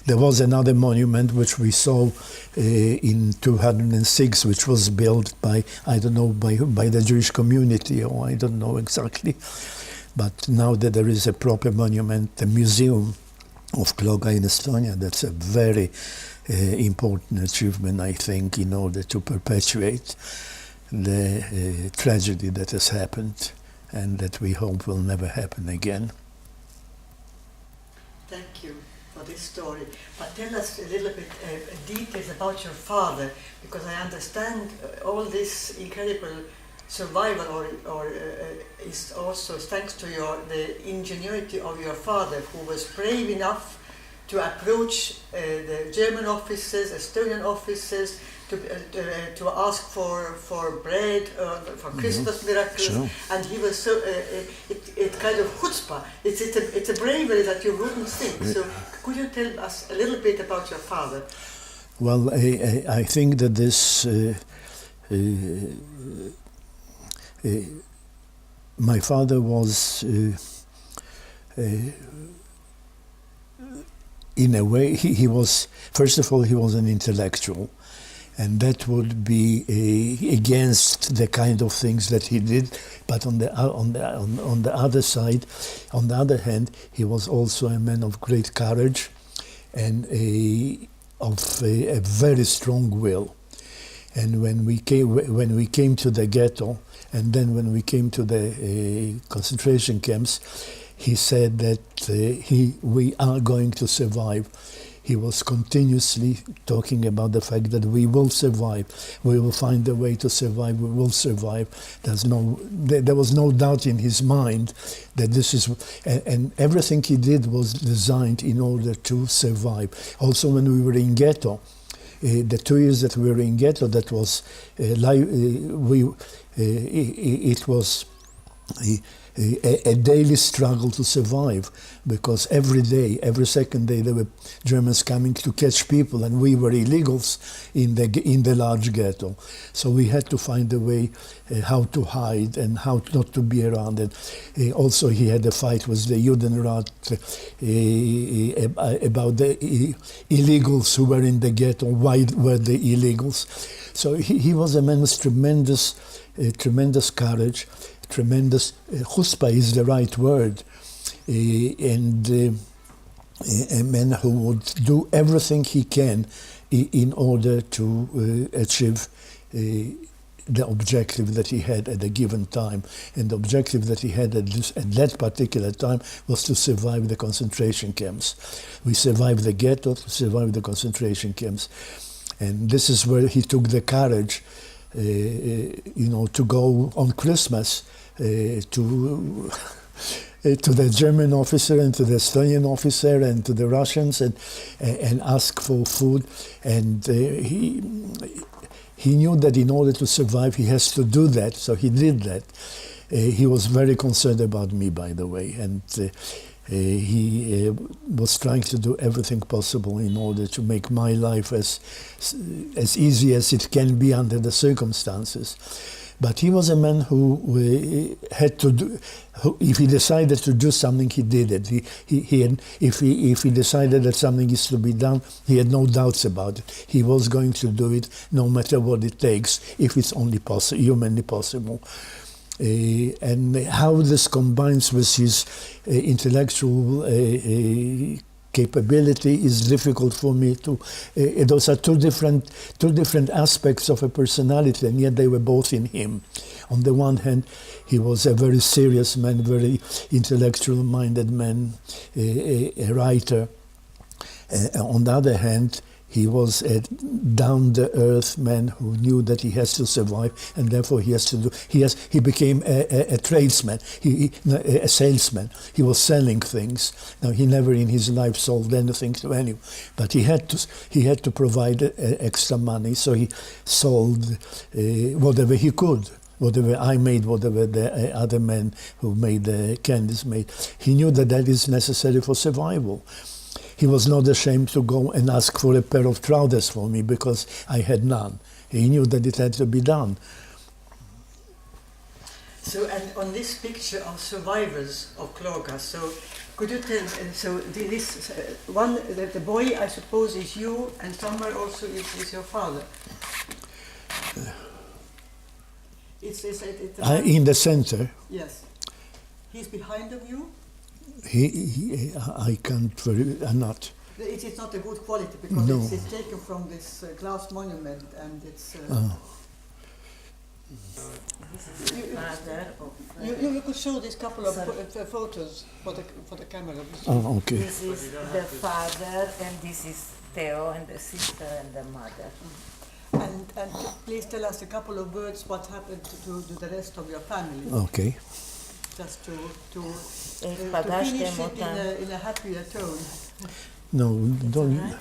There was another monument which we saw in 2006, which was built by, I don't know, by the Jewish community, or I don't know exactly. But now that there is a proper monument, a museum of Kloga in Estonia, that's a very important achievement, I think, in order to perpetuate the tragedy that has happened, and that we hope will never happen again. Thank you for this story. But tell us a little bit details about your father, because I understand all this incredible survival is also thanks to the ingenuity of your father, who was brave enough to approach the German officers, Estonian officers, to ask for bread, for Christmas miracles, sure. And he was so it kind of chutzpah. It's a bravery that you wouldn't think. So could you tell us a little bit about your father? Well, I think that this my father was in a way he was, first of all, he was an intellectual. And that would be against the kind of things that he did. But on the other side, on the other hand, he was also a man of great courage and of a very strong will. And when we came to the ghetto, and then when we came to the concentration camps, he said that we are going to survive. He was continuously talking about the fact that we will survive. We will find a way to survive. We will survive. There was no doubt in his mind that this is, and everything he did was designed in order to survive. Also, when we were in ghetto, the 2 years that we were in ghetto, that was a daily struggle to survive, because every day, every second day, there were Germans coming to catch people, and we were illegals in the large ghetto. So we had to find a way how to hide and how not to be around. And also he had a fight with the Judenrat about the illegals who were in the ghetto. Why were they illegals? So he was a man with tremendous courage. Tremendous chutzpah is the right word, and a man who would do everything he can in order to achieve the objective that he had at a given time. And the objective that he had at that particular time was to survive the concentration camps. We survived the ghetto, survived the concentration camps. And this is where he took the courage to go on Christmas to the German officer and to the Estonian officer and to the Russians and ask for food. And he knew that in order to survive, he has to do that. So he did that. He was very concerned about me, by the way, and he was trying to do everything possible in order to make my life as easy as it can be under the circumstances. But he was a man who had to do. If he decided to do something, he did it. If he decided that something is to be done, he had no doubts about it. He was going to do it, no matter what it takes, if it's only humanly possible. And how this combines with his intellectual capability is difficult for me to. Those are two different aspects of a personality, and yet they were both in him. On the one hand, he was a very serious man, very intellectual-minded man, a writer. On the other hand, he was a down-the-earth man who knew that he has to survive, and therefore he has to do. He became a tradesman, a salesman. He was selling things. Now he never in his life sold anything to anyone, but he had to provide extra money, so he sold whatever he could. Whatever I made, whatever the other men who made the candies made. He knew that that is necessary for survival. He was not ashamed to go and ask for a pair of trousers for me because I had none. He knew that it had to be done. So, and on this picture of survivors of Kloga, so could you tell, so this one, the boy, I suppose, is you, and somewhere also is your father? It's in the center. Yes. He's behind of you? I can't not. It is not a good quality because no. It's taken from this glass monument, and it's. You could show this couple of photos for the camera. Oh, okay. This is the father, and this is Theo, and the sister, and the mother. And please tell us a couple of words what happened to the rest of your family. Okay. Just to finish it in a happier tone. No, don't. Right.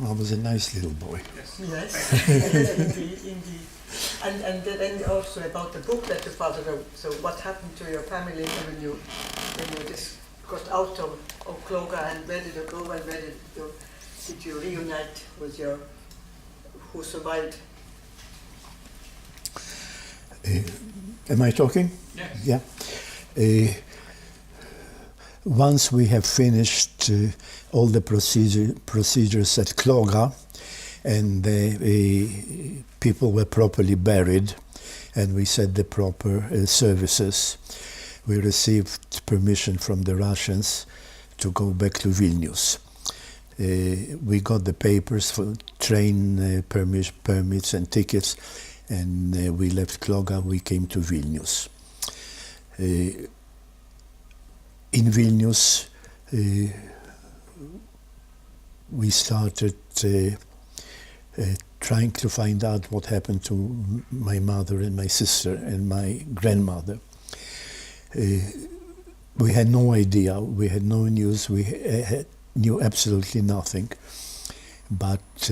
I was a nice little boy. Yes, indeed. And then also about the book that your father wrote. So what happened to your family when you just got out of Kloga, and where did you go, and where did you reunite with your who survived? Am I talking? Yes. Yeah. Once we have finished all the procedures at Kloga, and the people were properly buried, and we said the proper services, we received permission from the Russians to go back to Vilnius. We got the papers for train permits and tickets, and we left Kloga. We came to Vilnius. In Vilnius, we started trying to find out what happened to my mother and my sister and my grandmother. We had no idea, we had no news, we knew absolutely nothing. But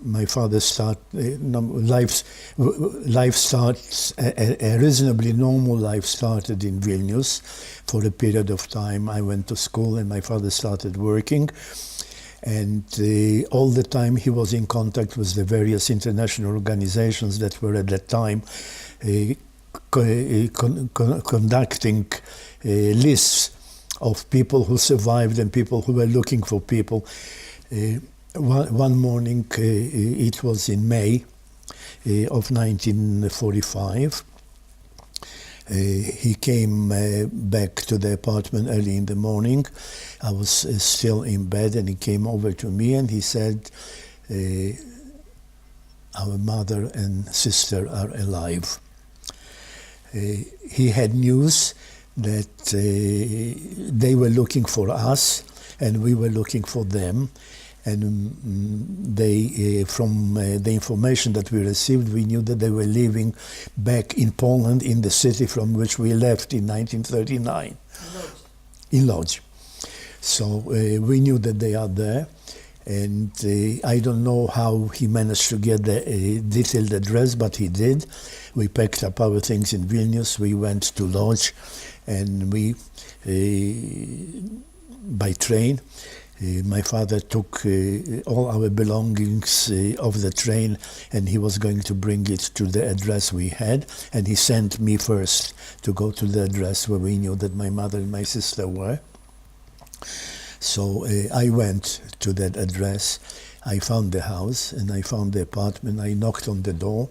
my father life starts, a reasonably normal life started in Vilnius. For a period of time I went to school and my father started working. And all the time he was in contact with the various international organizations that were at that time conducting lists of people who survived and people who were looking for people. One morning, it was in May of 1945, he came back to the apartment early in the morning. I was still in bed, and he came over to me and he said, our mother and sister are alive. He had news that they were looking for us and we were looking for them. And they, from the information that we received, we knew that they were living back in Poland, in the city from which we left in 1939. In Lodz. So we knew that they are there. And I don't know how he managed to get the detailed address, but he did. We packed up our things in Vilnius, we went to Lodz, and we, by train, my father took all our belongings off the train, and he was going to bring it to the address we had, and he sent me first to go to the address where we knew that my mother and my sister were. So I went to that address. I found the house and I found the apartment. I knocked on the door,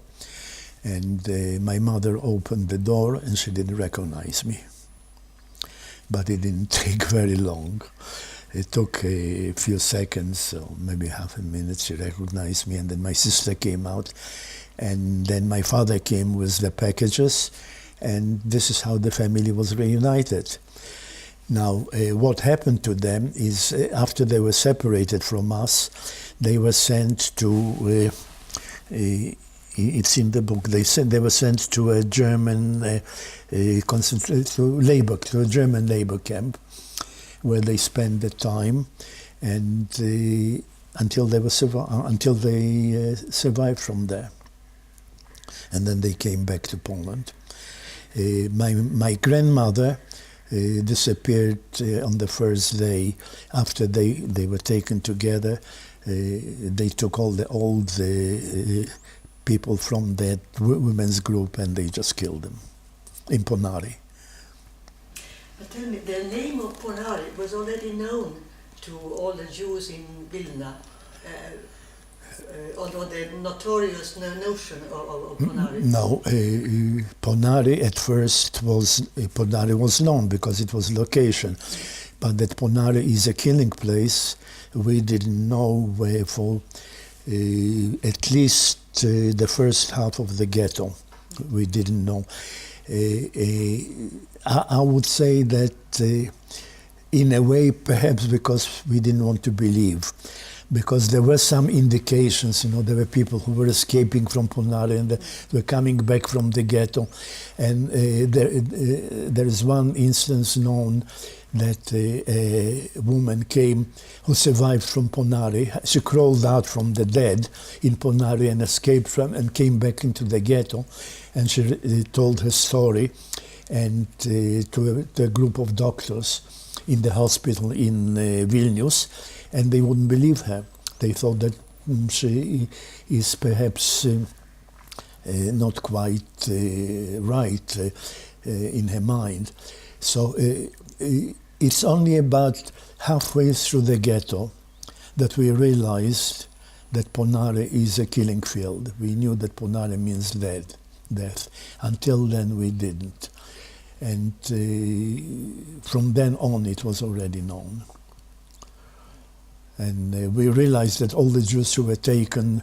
and my mother opened the door and she didn't recognize me. But it didn't take very long. It took a few seconds, or maybe half a minute. She recognized me, and then my sister came out, and then my father came with the packages, and this is how the family was reunited. Now, what happened to them is, after they were separated from us, they were sent to, it's in the book, they were sent to a German to a German labor camp, where they spent the time, and until they survived from there, and then they came back to Poland. My grandmother disappeared on the first day after they were taken together. They took all the old people from that women's group and they just killed them in Ponary. But tell me, the name of Ponary was already known to all the Jews in Vilna, although the notorious notion of Ponary. No, Ponary at first Ponary was known because it was location, but that Ponary is a killing place, we didn't know for at least the first half of the ghetto. We didn't know. I would say that in a way, perhaps because we didn't want to believe, because there were some indications, there were people who were escaping from Ponary and they were coming back from the ghetto. And there is one instance known that a woman came who survived from Ponary. She crawled out from the dead in Ponary and escaped from and came back into the ghetto. And she told her story and to a group of doctors in the hospital in Vilnius, and they wouldn't believe her. They thought that she is perhaps not quite right in her mind. So it's only about halfway through the ghetto that we realized that Ponary is a killing field. We knew that Ponary means death. Until then we didn't. And from then on it was already known. And we realized that all the Jews who were taken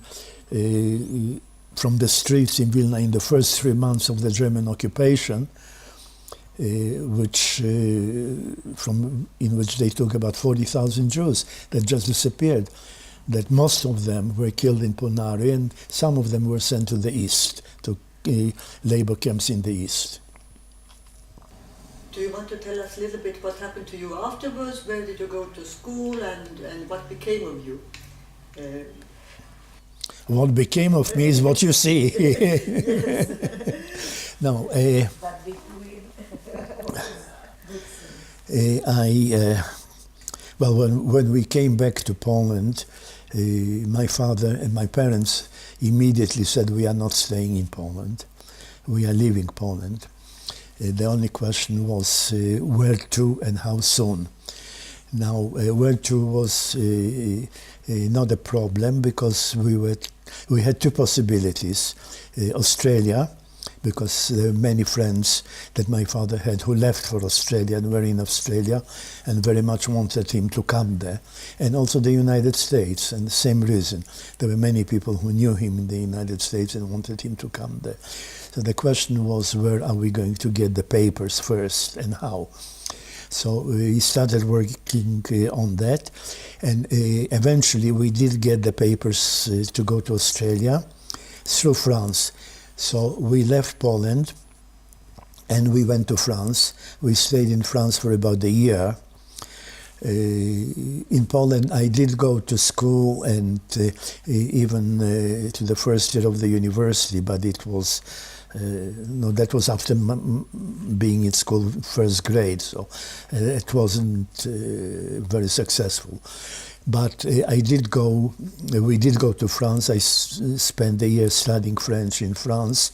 from the streets in Vilna in the first 3 months of the German occupation, in which they took about 40,000 Jews that just disappeared. that most of them were killed in Ponari, and some of them were sent to the east, to labor camps in the east. Do you want to tell us a little bit what happened to you afterwards? Where did you go to school and what became of you? What became of me is what you see. No, But between well, when we came back to Poland, my father and my parents immediately said, we are not staying in Poland, we are leaving Poland. The only question was where to and how soon. Now, where to was not a problem, because we had two possibilities. Australia, because there were many friends that my father had who left for Australia and were in Australia and very much wanted him to come there. And also the United States, and the same reason. There were many people who knew him in the United States and wanted him to come there. So the question was, where are we going to get the papers first and how? So we started working on that, and eventually we did get the papers to go to Australia through France. So we left Poland and we went to France. We stayed in France for about a year. In Poland I did go to school and even to the first year of the university, but it was no, that was after being in school first grade, so it wasn't very successful. But we did go to France. I spent a year studying French in France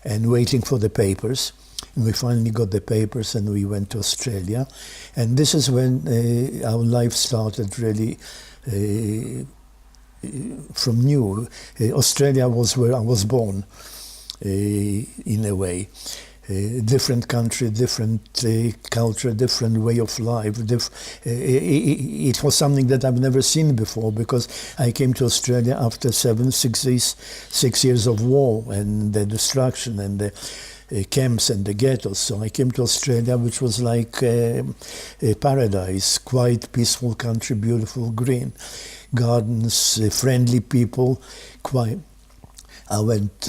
and waiting for the papers. And we finally got the papers and we went to Australia. And this is when our life started really from new. Australia was where I was born, in a way. Different country, different culture, different way of life. It was something that I've never seen before, because I came to Australia after 6 years of war and the destruction and the camps and the ghettos. So I came to Australia, which was like a paradise, quite peaceful country, beautiful, green gardens, friendly people. Quite. I went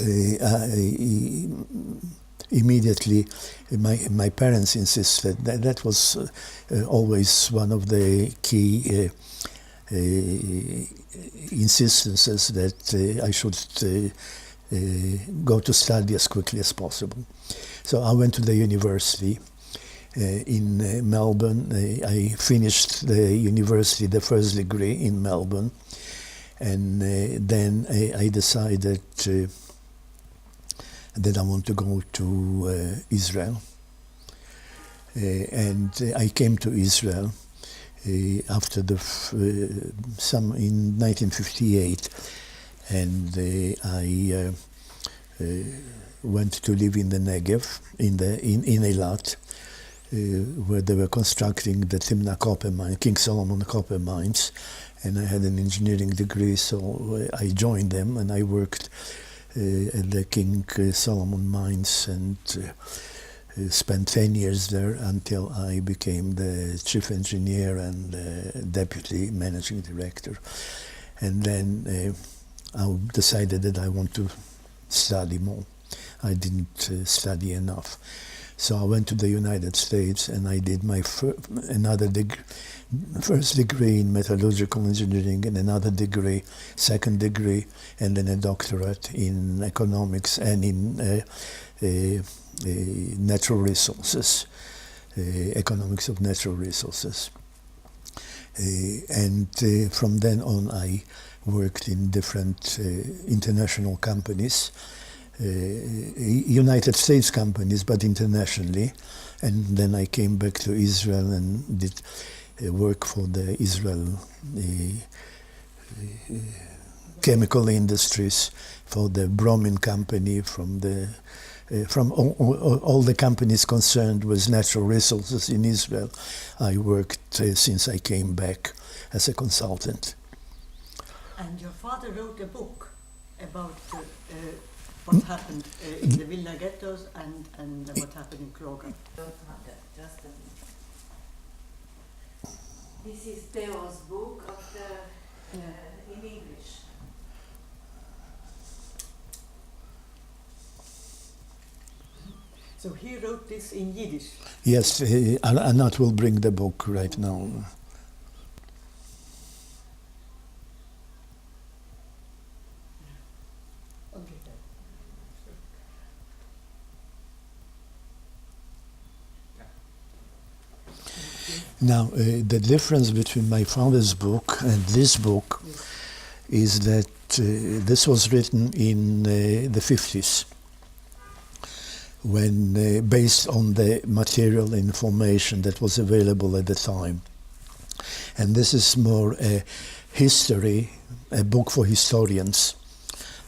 immediately. My parents insisted that was always one of the key insistences, that I should go to study as quickly as possible. So I went to the university in Melbourne. I finished the university, the first degree in Melbourne, and then I decided that I want to go to Israel. And I came to Israel after in 1958, and I went to live in the Negev, in Eilat, where they were constructing the Timna copper mine, King Solomon copper mines, and I had an engineering degree, so I joined them and I worked at the King Solomon mines and spent 10 years there until I became the chief engineer and deputy managing director. And then I decided that I want to study more. I didn't study enough. So I went to the United States and I did my first degree in metallurgical engineering, and another degree, second degree, and then a doctorate in economics and in natural resources, economics of natural resources. And from then on I worked in different international companies, United States companies, but internationally. And then I came back to Israel and did work for the Israel chemical industries, for the bromine company, from all the companies concerned with natural resources in Israel. I worked since I came back as a consultant. And your father wrote a book about what happened in the Vilna ghettos and what happened in Kroga. just a minute. This is Theo's book of the in English. So he wrote this in Yiddish. Yes, Anat will bring the book right now. Okay. Now, the difference between my father's book and this book is that this was written in the 50s, when based on the material information that was available at the time. And this is more a history, a book for historians.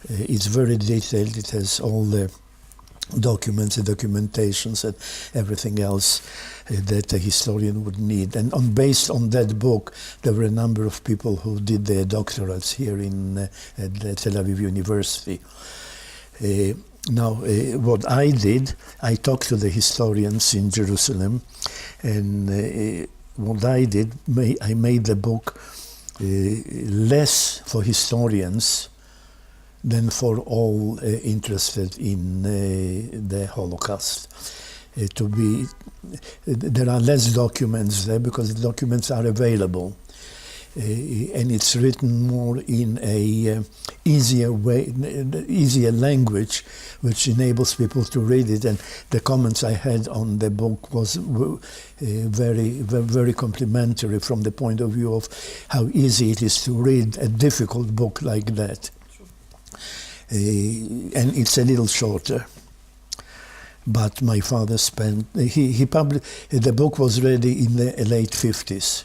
It's very detailed. It has all the documents, the documentations, and everything else that a historian would need. And based on that book, there were a number of people who did their doctorates here at the Tel Aviv University. Now, what I did, I talked to the historians in Jerusalem, and what I did, I made the book less for historians than for all interested in the Holocaust. There are less documents there because the documents are available. And it's written more in a easier way, easier language, which enables people to read it. And the comments I had on the book was very complimentary from the point of view of how easy it is to read a difficult book like that. And it's a little shorter. But my father he published, the book was ready in the late 50s.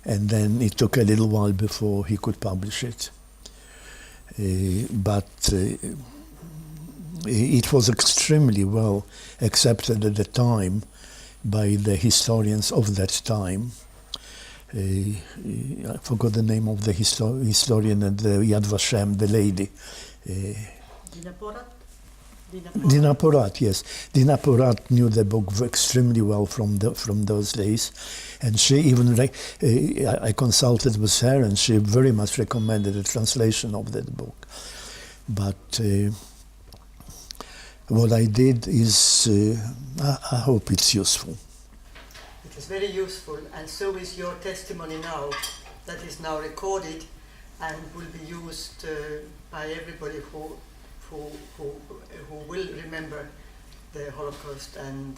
And then it took a little while before he could publish it. But it was extremely well accepted at the time by the historians of that time. I forgot the name of the historian at the Yad Vashem, the lady. Dina Porat? Dina Porat, yes. Dina Porat knew the book extremely well from those days, and she even I consulted with her, and she very much recommended a translation of that book. But what I did is, I hope it's useful. It is very useful, and so is your testimony now, that is now recorded and will be used by everybody who will remember the Holocaust and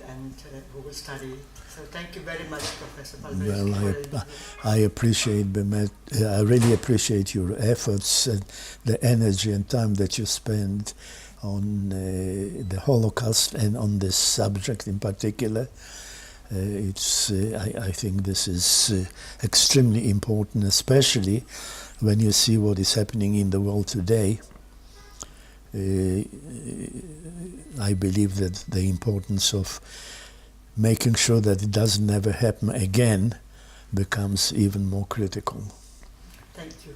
who will study it. So thank you very much, Professor Balberiszsky. Well, I appreciate, Bemet, I really appreciate your efforts and the energy and time that you spend on the Holocaust and on this subject in particular. I think this is extremely important, especially when you see what is happening in the world today. I believe that the importance of making sure that it doesn't ever happen again becomes even more critical. Thank you.